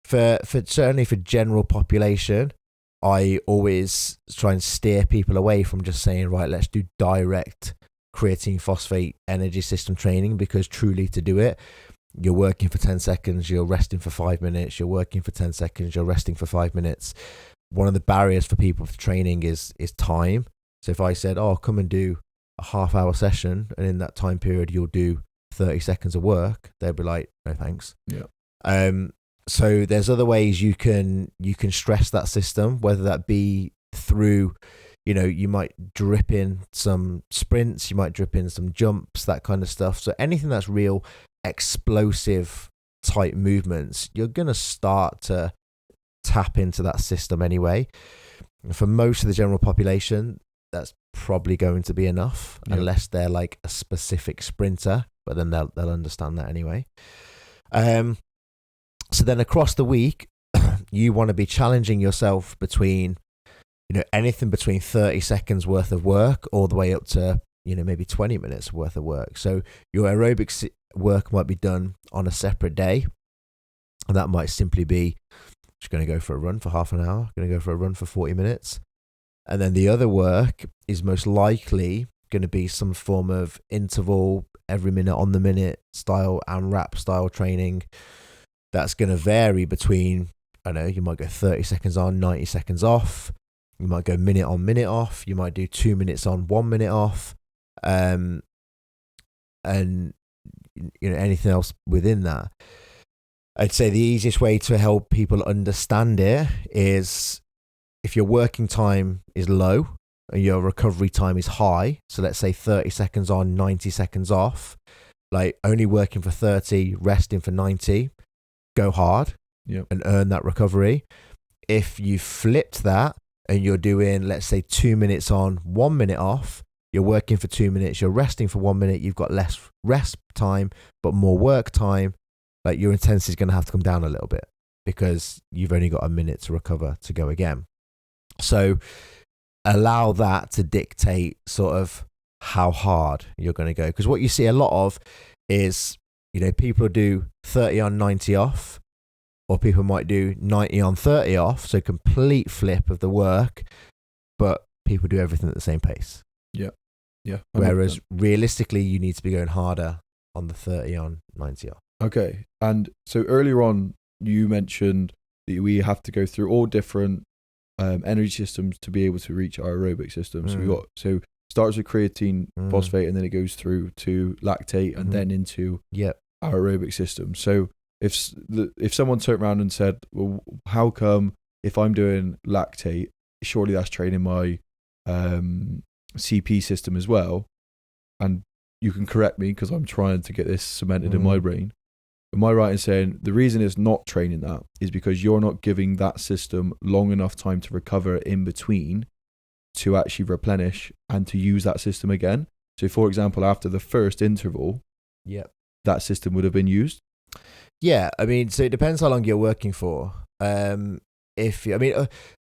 for certainly for general population, I always try and steer people away from just saying, right, let's do direct creatine phosphate energy system training, because truly to do it, you're working for 10 seconds, you're resting for 5 minutes, you're working for 10 seconds, you're resting for 5 minutes. One of the barriers for people for training is time. So if I said, oh, come and do a half-hour session, and in that time period you'll do 30 seconds of work, they'll be like, no thanks. Yeah. So there's other ways you can stress that system, whether that be through, you might drip in some sprints, you might drip in some jumps, that kind of stuff. So anything that's real explosive type movements, you're going to start to tap into that system anyway. For most of the general population, that's probably going to be enough, unless they're like a specific sprinter, but then they'll understand that anyway. So then across the week, you want to be challenging yourself between, anything between 30 seconds worth of work all the way up to, maybe 20 minutes worth of work. So your aerobic work might be done on a separate day. And that might simply be just going to go for a run for half an hour, going to go for a run for 40 minutes. And then the other work is most likely going to be some form of interval, every minute on the minute style and rap style training. That's going to vary between, I don't know, you might go 30 seconds on, 90 seconds off. You might go minute on, minute off. You might do 2 minutes on, 1 minute off. And anything else within that. I'd say the easiest way to help people understand it is if your working time is low and your recovery time is high, so let's say 30 seconds on, 90 seconds off, like only working for 30, resting for 90, go hard and earn that recovery. If you flipped that and you're doing, let's say 2 minutes on, 1 minute off, you're working for 2 minutes, you're resting for 1 minute, you've got less rest time, but more work time, like your intensity is going to have to come down a little bit because you've only got a minute to recover to go again. So allow that to dictate sort of how hard you're going to go. Because what you see a lot of is, people do 30 on, 90 off, or people might do 90 on, 30 off. So complete flip of the work, but people do everything at the same pace. Yeah. Whereas realistically, you need to be going harder on the 30 on, 90 off. Okay. And so earlier on, you mentioned that we have to go through all different energy systems to be able to reach our aerobic system. So starts with creatine, phosphate, and then it goes through to lactate and then into our aerobic system. So if someone turned around and said, well, how come if I'm doing lactate, surely that's training my CP system as well? And you can correct me because I'm trying to get this cemented in my brain. Am I right in saying the reason it's not training that is because you're not giving that system long enough time to recover in between to actually replenish and to use that system again? So, for example, after the first interval, that system would have been used? Yeah, I mean, so it depends how long you're working for. The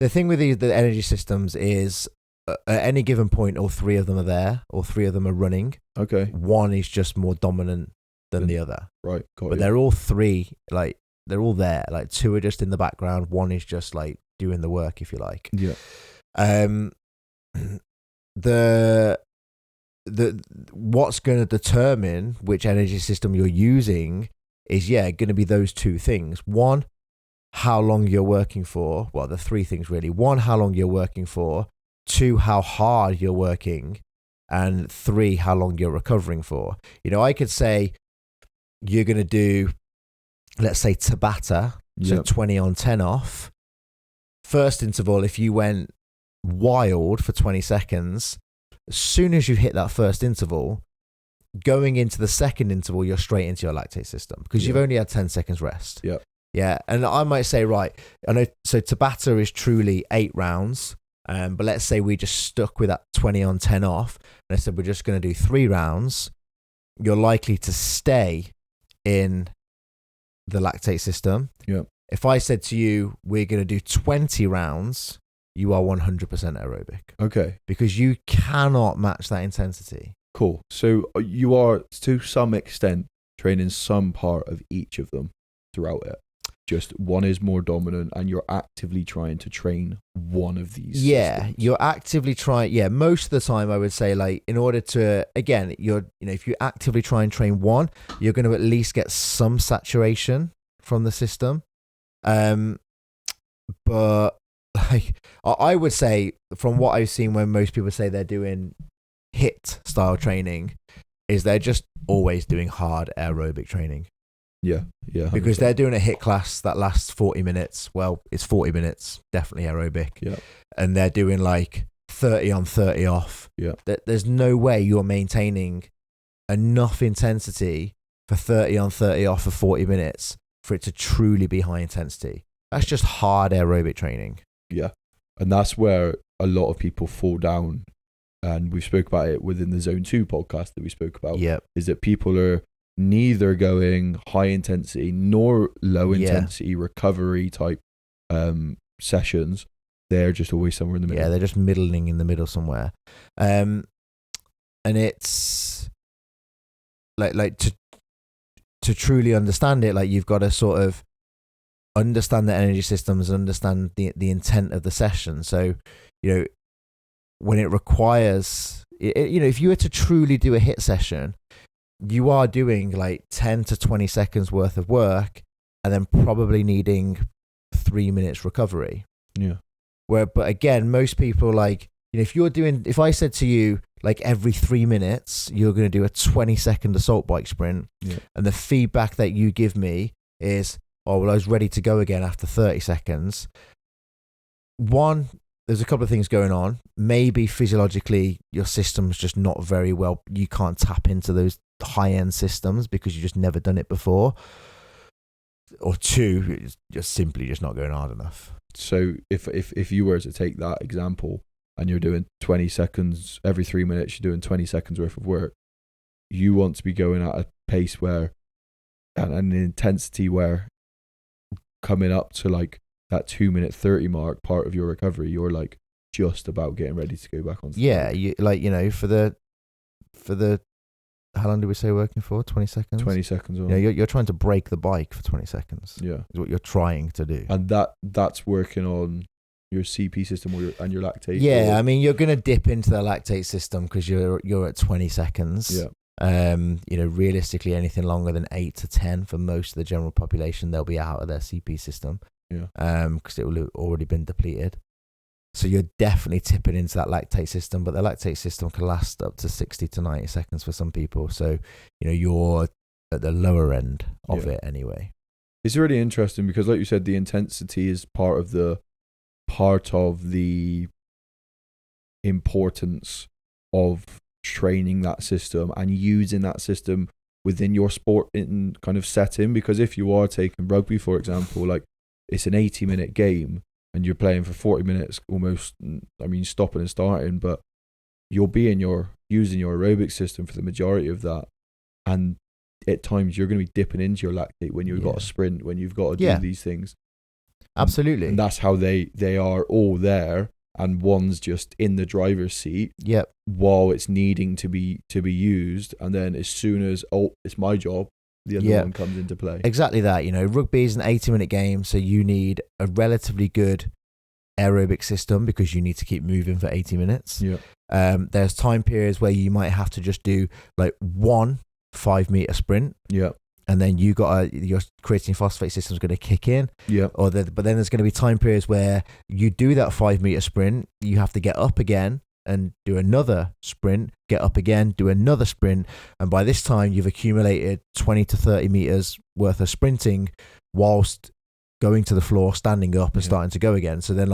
thing with the energy systems is at any given point, all three of them are there, all three of them are running. Okay. One is just more dominant than the other. Right, but they're all three, like, they're all there. Like, two are just in the background, one is just like doing the work, if you like. Yeah. The what's going to determine which energy system you're using is going to be those two things. One, how long you're working for. Well, the three things really. One, how long you're working for. Two, how hard you're working. And three, how long you're recovering for. I could say you're going to do, let's say, Tabata, so 20 on, 10 off. First interval, if you went wild for 20 seconds, as soon as you hit that first interval, going into the second interval, you're straight into your lactate system because you've only had 10 seconds rest. Yeah. And I might say, right, I know, so Tabata is truly 8 rounds. But let's say we just stuck with that 20 on, 10 off. And I said, we're just going to do 3 rounds. You're likely to stay in the lactate system. Yeah. If I said to you, we're going to do 20 rounds, you are 100% aerobic. Okay. Because you cannot match that intensity. Cool. So you are, to some extent, training some part of each of them throughout it. Just one is more dominant and you're actively trying to train one of these systems. You're actively trying. Most of the time I would say, like, in order to, again, if you actively try and train one, you're going to at least get some saturation from the system. But like, I would say from what I've seen when most people say they're doing HIIT style training is they're just always doing hard aerobic training. Yeah. 100%. Because they're doing a HIIT class that lasts 40 minutes. Well, it's 40 minutes, definitely aerobic. Yeah. And they're doing like 30 on, 30 off. Yeah. There's no way you're maintaining enough intensity for 30 on, 30 off for 40 minutes for it to truly be high intensity. That's just hard aerobic training. Yeah. And that's where a lot of people fall down. And we spoke about it within the Zone 2 podcast that we spoke about. Yeah. Is that people are neither going high intensity nor low intensity recovery type sessions. They're just always somewhere in the middle. Yeah, they're just middling in the middle somewhere. And it's like to truly understand it, like you've got to sort of understand the energy systems, understand the intent of the session. So, when it requires, if you were to truly do a hit session, you are doing like 10 to 20 seconds worth of work and then probably needing 3 minutes recovery. Yeah. But again, most people if I said to you, like every 3 minutes, you're going to do a 20-second assault bike sprint. Yeah. And the feedback that you give me is, oh, well, I was ready to go again after 30 seconds. One, there's a couple of things going on. Maybe physiologically, your system's just not very well. You can't tap into those high-end systems because you've just never done it before. Or two, it's just simply just not going hard enough. So if you were to take that example and you're doing 20 seconds, every 3 minutes you're doing 20 seconds worth of work, you want to be going at a pace where, and an intensity where, coming up to like that 2-minute 30 mark, part of your recovery, you're like just about getting ready to go back on stage. Yeah, for the how long did we say working for? 20 seconds? 20 seconds on. Yeah, you're trying to break the bike for 20 seconds. Yeah. Is what you're trying to do. And that's working on your CP system and your lactate. Yeah, I mean, you're going to dip into the lactate system because you're at 20 seconds. Yeah. Realistically, anything longer than 8 to 10 for most of the general population, they'll be out of their CP system. Yeah. Because it will have already been depleted. So you're definitely tipping into that lactate system, but the lactate system can last up to 60 to 90 seconds for some people. So, you're at the lower end of it anyway. It's really interesting because, like you said, the intensity is part of the importance of training that system and using that system within your sport in kind of setting. Because if you are taking rugby, for example, like it's an 80-minute game and you're playing for 40 minutes almost, I mean, stopping and starting, but you'll be using your aerobic system for the majority of that. And at times you're going to be dipping into your lactate when you've got a sprint, when you've got to do these things. Absolutely. And that's how they are all there, and one's just in the driver's seat while it's needing to be used. And then as soon as, it's my job, the other one comes into play. Exactly that. Rugby is an 80-minute game, so you need a relatively good aerobic system because you need to keep moving for 80 minutes. Yeah. There's time periods where you might have to just do like 1 5-meter sprint. Yeah. And then your creatine phosphate system is going to kick in. Yeah. But then there's going to be time periods where you do that 5-meter sprint, you have to get up again and do another sprint, get up again, do another sprint. And by this time, you've accumulated 20 to 30 meters worth of sprinting whilst going to the floor, standing up and starting to go again. So then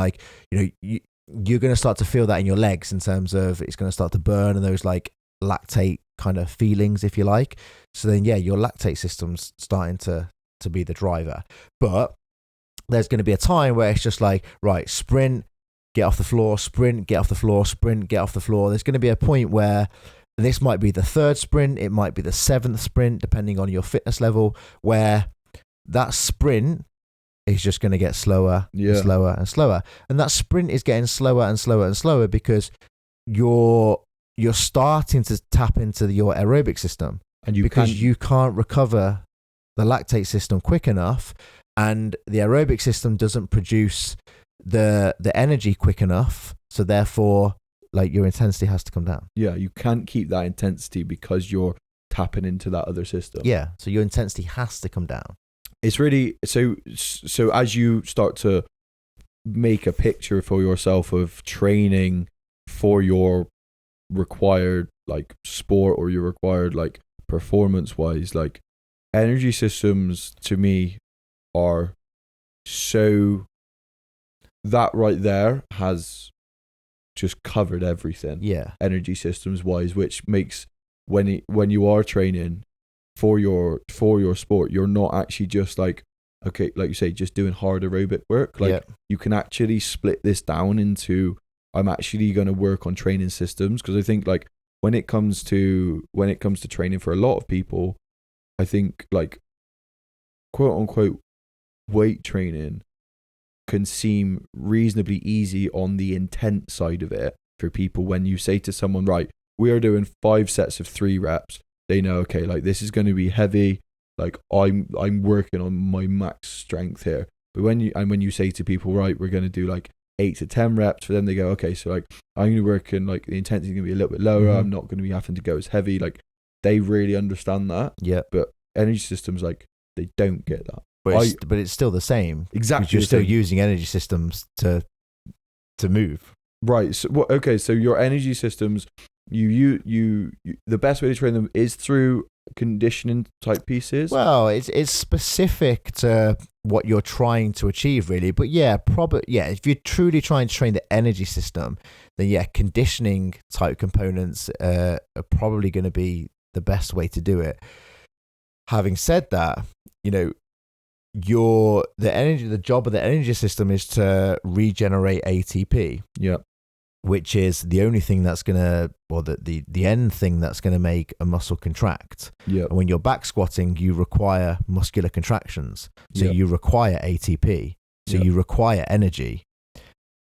you're going to start to feel that in your legs in terms of it's going to start to burn and those like lactate kind of feelings, if you like. So then, your lactate system's starting to be the driver. But there's going to be a time where it's just like, right, sprint, get off the floor, sprint, get off the floor, sprint, get off the floor. There's going to be a point where this might be the 3rd sprint, it might be the 7th sprint, depending on your fitness level, where that sprint is just going to get slower, and slower and slower. And that sprint is getting slower and slower and slower because you're starting to tap into your aerobic system. And you can't recover the lactate system quick enough, and the aerobic system doesn't produce the energy quick enough, so therefore like your intensity has to come down. Yeah, you can't keep that intensity because you're tapping into that other system. Yeah, so your intensity has to come down. It's really so as you start to make a picture for yourself of training for your required like sport or your required like performance wise, like energy systems to me are so, that right there has just covered everything. Yeah. Energy systems wise, which makes when you are training for your sport, you're not actually just like, okay, like you say, just doing hard aerobic work. Like you can actually split this down into, I'm actually going to work on training systems, because I think like when it comes to training for a lot of people, I think like quote unquote weight training can seem reasonably easy on the intent side of it for people. When you say to someone, right, we are doing 5 sets of 3 reps, they know, okay, like this is going to be heavy, like I'm working on my max strength here. But when you say to people, right, we're going to do like 8 to 10 reps, for them they go, okay, so like I'm going to work in, like the intensity is going to be a little bit lower. I'm not going to be having to go as heavy. Like they really understand that. Yeah. But energy systems, like they don't get that. But it's still the same. Exactly. You're still using energy systems to move. Right. So okay. So your energy systems, you the best way to train them is through conditioning type pieces. Well, it's specific to what you're trying to achieve, really. But if you're truly trying to train the energy system, then conditioning type components are probably going to be the best way to do it. Having said that, the job of the energy system is to regenerate ATP. Yeah. Which is the only thing that's gonna, or the end thing that's gonna make a muscle contract. Yeah. And when you're back squatting, you require muscular contractions, so you require ATP, so you require energy.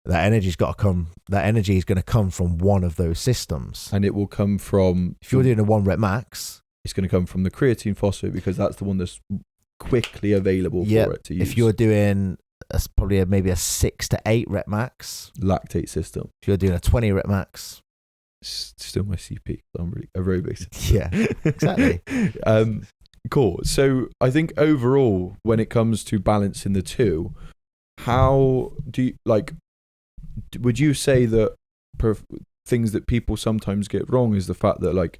That energy's got to come. That energy is going to come from one of those systems, and it will come from. If you're doing a 1 rep max, it's going to come from the creatine phosphate, because that's the one that's quickly available for it to use. If you're doing probably maybe a 6 to 8 rep max lactate system, if you're doing a 20 rep max, still my CP. I'm really aerobics. Yeah, exactly. Cool. So I think overall, when it comes to balancing the two, how do you would you say that things that people sometimes get wrong is the fact that, like,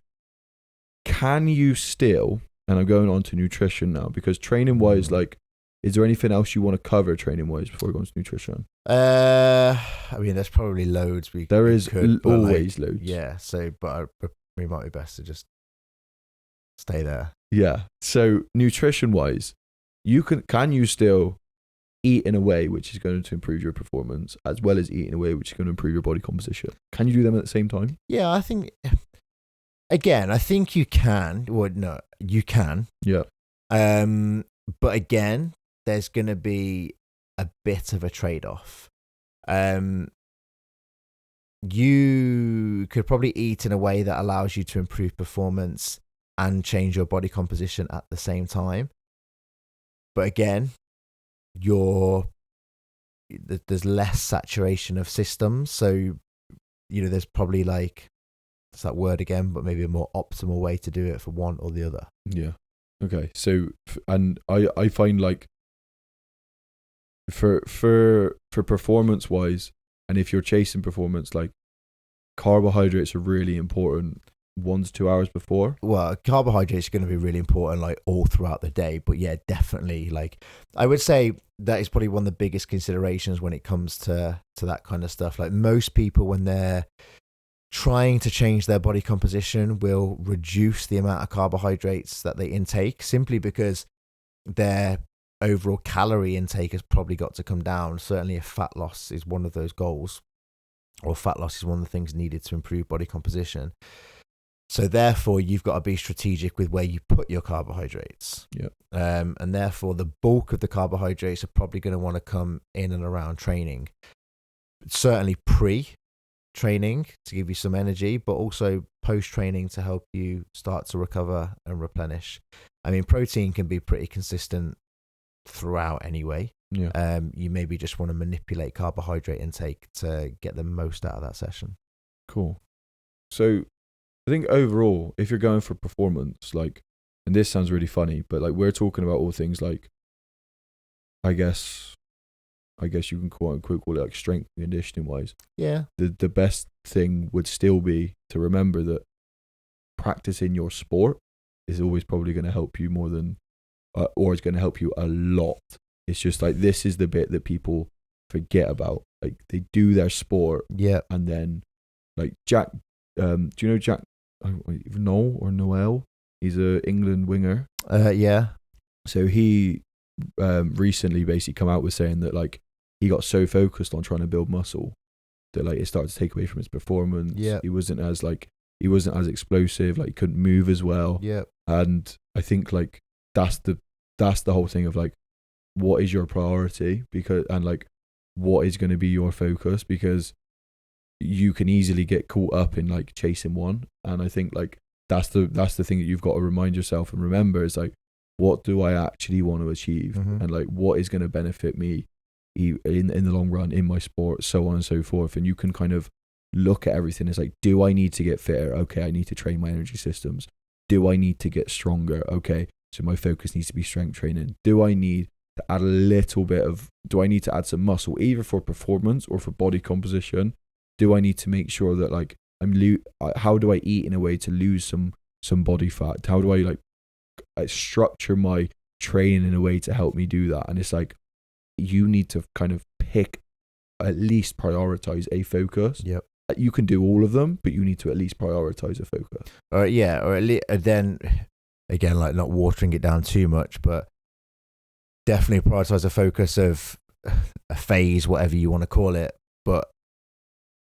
can you still, and I'm going on to nutrition now, because training wise, like, is there anything else you want to cover training wise before we go on to nutrition? I mean, there's probably loads. There is always loads. Yeah. So, but we might be best to just stay there. Yeah. So nutrition wise, can you still eat in a way which is going to improve your performance, as well as eat in a way which is going to improve your body composition? Can you do them at the same time? Yeah, I think. Again, I think you can. Well, no, you can. Yeah. But again, there's going to be a bit of a trade-off. You could probably eat in a way that allows you to improve performance and change your body composition at the same time. But again, there's less saturation of systems. So, there's probably, like, it's that word again, but maybe a more optimal way to do it for one or the other. Yeah. Okay. So, and I find, like, for performance wise, and if you're chasing performance, like, carbohydrates are really important 1 to 2 hours before. Well, carbohydrates are going to be really important, like, all throughout the day. But yeah, definitely, like, I would say that is probably one of the biggest considerations when it comes to that kind of stuff. Like, most people, when they're trying to change their body composition, will reduce the amount of carbohydrates that they intake, simply because their overall calorie intake has probably got to come down. Certainly if fat loss is one of those goals, or fat loss is one of the things needed to improve body composition. So therefore, you've got to be strategic with where you put your carbohydrates. Yeah. And therefore, the bulk of the carbohydrates are probably going to want to come in and around training. Certainly pre-training to give you some energy, but also post-training to help you start to recover and replenish. I mean, protein can be pretty consistent throughout anyway. Yeah. You maybe just want to manipulate carbohydrate intake to get the most out of that session. Cool. So I think overall, if you're going for performance, like, and this sounds really funny, but, like, we're talking about all things like, I guess you can quote unquote call it, like, strength and conditioning wise. Yeah. The best thing would still be to remember that practicing your sport is always probably going to help you more than, or it's going to help you a lot. It's just like, this is the bit that people forget about. Like, they do their sport. Yeah. And then, like, Jack, do you know Jack Noel? He's a England winger. Yeah. So he recently basically come out with saying that, like, he got so focused on trying to build muscle that, like, it started to take away from his performance. Yeah. He wasn't as explosive, like, he couldn't move as well. Yeah. And I think, like, that's the whole thing of, like, what is your priority, and like, what is going to be your focus, because you can easily get caught up in, like, chasing one. And I think, like, that's the thing that you've got to remind yourself and remember is, like, what do I actually want to achieve, and like what is going to benefit me in the long run in my sport, so on and so forth. And you can kind of look at everything as like, do I need to get fitter? Okay, I need to train my energy systems. Do I need to get stronger? Okay, so my focus needs to be strength training. Do I need to add do I need to add some muscle, either for performance or for body composition? Do I need to make sure that like how do I eat in a way to lose some body fat? How do I structure my training in a way to help me do that? And it's like, you need to kind of pick, at least prioritize a focus. Yep. You can do all of them, but you need to at least prioritize a focus. Or at least then again, like not watering it down too much, but definitely prioritize a focus of a phase, whatever you want to call it. But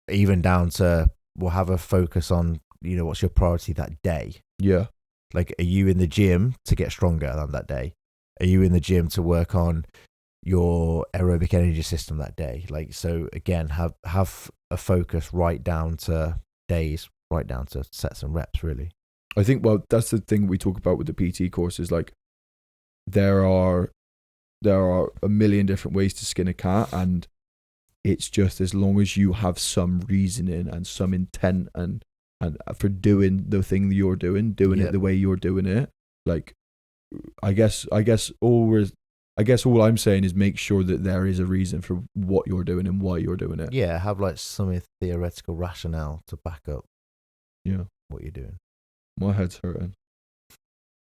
even down to, we'll have a focus on, what's your priority that day? Yeah. Like, are you in the gym to get stronger on that day? Are you in the gym to work on your aerobic energy system that day? Like, so again, have a focus right down to days, right down to sets and reps, really. I think, well, that's the thing we talk about with the PT courses. Like, there are a million different ways to skin a cat, and it's just, as long as you have some reasoning and some intent and for doing the thing that you're doing it the way you're doing it. Like, I guess all I'm saying is make sure that there is a reason for what you're doing and why you're doing it. Yeah, have like some theoretical rationale to back up what you're doing. My head's hurting.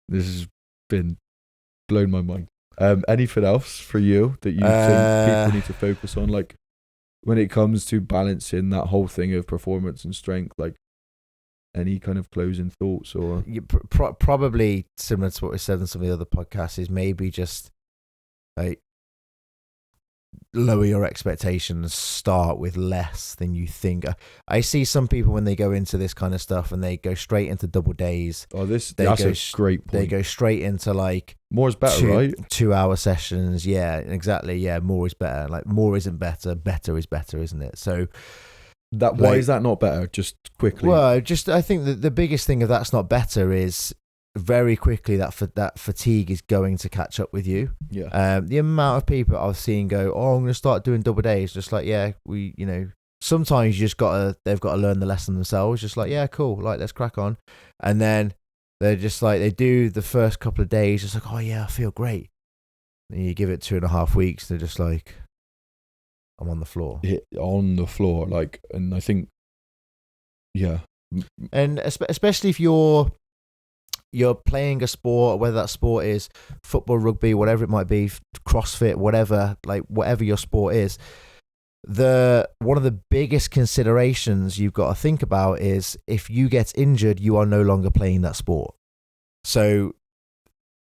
This has been blown my mind. Anything else for you that you think people need to focus on, like when it comes to balancing that whole thing of performance and strength? Like, any kind of closing thoughts? Or probably similar to what we said in some of the other podcasts, is maybe just like lower your expectations, start with less than you think. I see some people when they go into this kind of stuff and they go straight into double days. Oh, that's a great point. They go straight into like more is better, right? 2-hour sessions. Yeah, exactly. Yeah, more is better. Like, more isn't better. Better is better, isn't it? So why is that not better? Just quickly. Well, I think that the biggest thing of that's not better is very quickly that fatigue is going to catch up with you. Yeah. The amount of people I've seen go, I'm going to start doing double days. Just like, yeah, sometimes they've got to learn the lesson themselves. Just like, yeah, cool. Like, let's crack on. And then they're just like, they do the first couple of days, just like, oh yeah, I feel great. And you give it 2.5 weeks, they're just like, I'm on the floor. On the floor. Like, and I think, yeah. And especially if you're playing a sport, whether that sport is football, rugby, whatever it might be, CrossFit, whatever your sport is, one of the biggest considerations you've got to think about is if you get injured, you are no longer playing that sport. So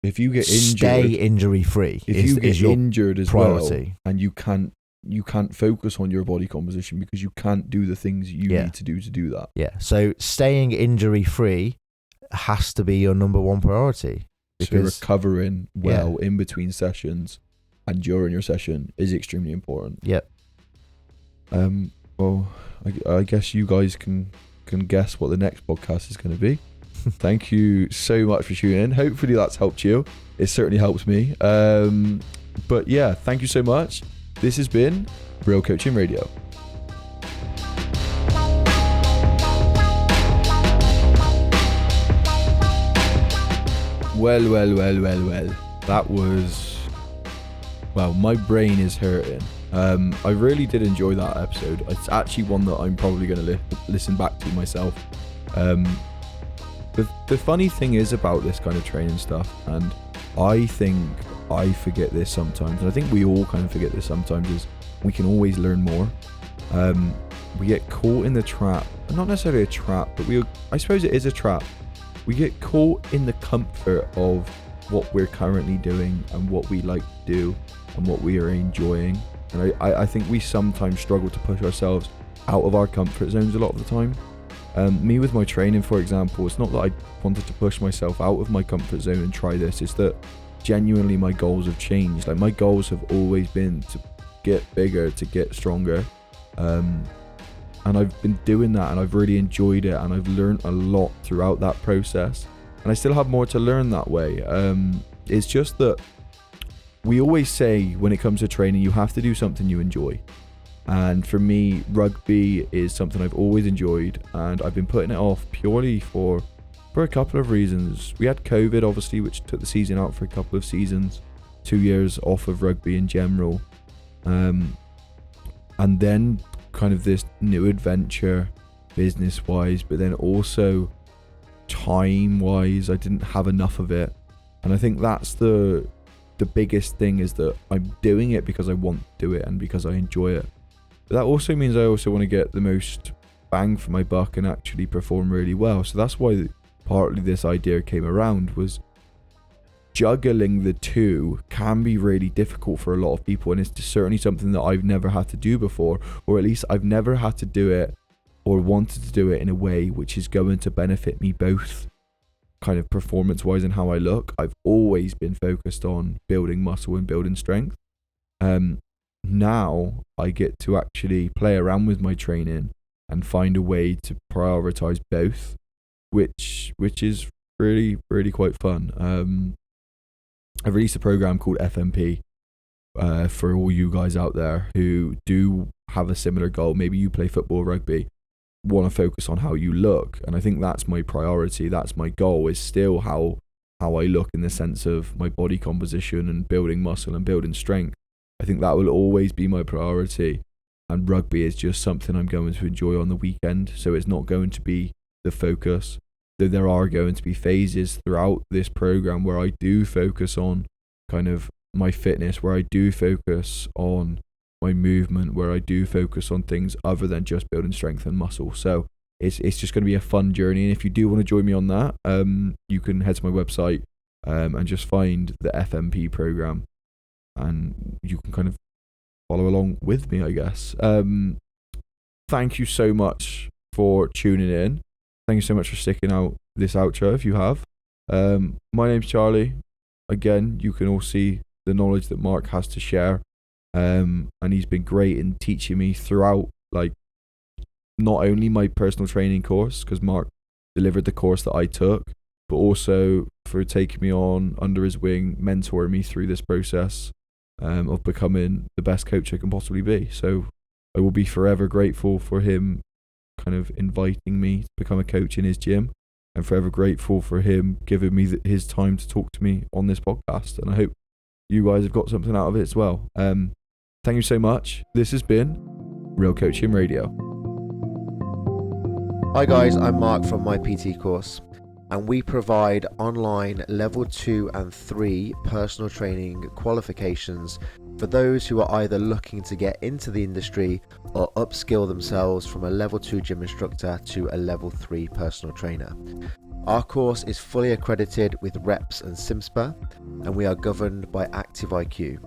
if you get injured, stay injury free. If you get injured as priority. Well, and you can't focus on your body composition because you can't do the things you need to do that. Yeah. So staying injury free has to be your number one priority. Because recovering well in between sessions and during your session is extremely important. Yep. Well, I guess you guys can guess what the next podcast is going to be. Thank you so much for tuning in. Hopefully that's helped you. It certainly helps me. But yeah, thank you so much. This has been Real Coaching Radio. Well. That was... Well, my brain is hurting. I really did enjoy that episode. It's actually one that I'm probably going to listen back to myself. The funny thing is about this kind of training stuff, and I think I forget this sometimes, and I think we all kind of forget this sometimes, is we can always learn more. We get caught in the trap, not necessarily a trap, but I suppose it is a trap. We get caught in the comfort of what we're currently doing and what we like to do and what we are enjoying. And I think we sometimes struggle to push ourselves out of our comfort zones a lot of the time. Me with my training, for example, it's not that I wanted to push myself out of my comfort zone and try this. It's that genuinely my goals have changed. Like, my goals have always been to get bigger, to get stronger. And I've been doing that, and I've really enjoyed it, and I've learned a lot throughout that process. And I still have more to learn that way. It's just that we always say when it comes to training, you have to do something you enjoy. And for me, rugby is something I've always enjoyed, and I've been putting it off purely for a couple of reasons. We had COVID, obviously, which took the season out for a couple of seasons, 2 years off of rugby in general. And then kind of this new adventure business-wise, but then also time-wise, I didn't have enough of it. And I think that's the biggest thing, is that I'm doing it because I want to do it and because I enjoy it. But that also means I also want to get the most bang for my buck and actually perform really well. So that's why partly this idea came around, was juggling the two can be really difficult for a lot of people, and it's certainly something that I've never had to do before, or at least I've never had to do it or wanted to do it in a way which is going to benefit me both kind of performance wise and how I look. I've always been focused on building muscle and building strength. Now I get to actually play around with my training and find a way to prioritize both, which is really, really quite fun. I've released a program called FMP for all you guys out there who do have a similar goal. Maybe you play football or rugby, want to focus on how you look, and I think that's my priority. That's my goal, is still how I look in the sense of my body composition and building muscle and building strength. I think that will always be my priority, and rugby is just something I'm going to enjoy on the weekend, so it's not going to be the focus. Though there are going to be phases throughout this program where I do focus on kind of my fitness, where I do focus on my movement, where I do focus on things other than just building strength and muscle. So it's just going to be a fun journey, and if you do want to join me on that, you can head to my website and just find the FMP program, and you can kind of follow along with me, I guess. Thank you so much for tuning in. Thank you so much for sticking out this outro if you have. My name's Charlie. Again, you can all see the knowledge that Mark has to share. And he's been great in teaching me throughout, like, not only my personal training course, because Mark delivered the course that I took, but also for taking me on under his wing, mentoring me through this process of becoming the best coach I can possibly be. So I will be forever grateful for him kind of inviting me to become a coach in his gym, and forever grateful for him giving me his time to talk to me on this podcast. And I hope you guys have got something out of it as well. Thank you so much. This has been Real Coaching Radio. Hi guys, I'm Mark from my PT course, and we provide online level 2 and 3 personal training qualifications for those who are either looking to get into the industry or upskill themselves from a level 2 gym instructor to a level 3 personal trainer. Our course is fully accredited with REPS and SIMSPA, and we are governed by Active IQ.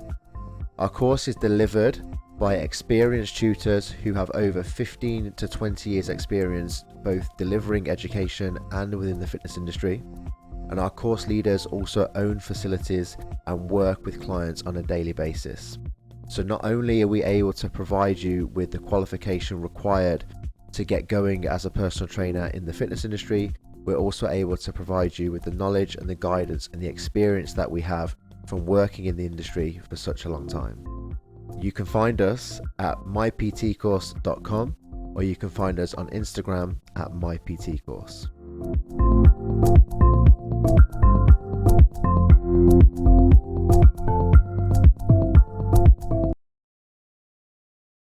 Our course is delivered by experienced tutors who have over 15 to 20 years experience both delivering education and within the fitness industry. And our course leaders also own facilities and work with clients on a daily basis. So not only are we able to provide you with the qualification required to get going as a personal trainer in the fitness industry, we're also able to provide you with the knowledge and the guidance and the experience that we have from working in the industry for such a long time. You can find us at myptcourse.com, or you can find us on Instagram at myptcourse.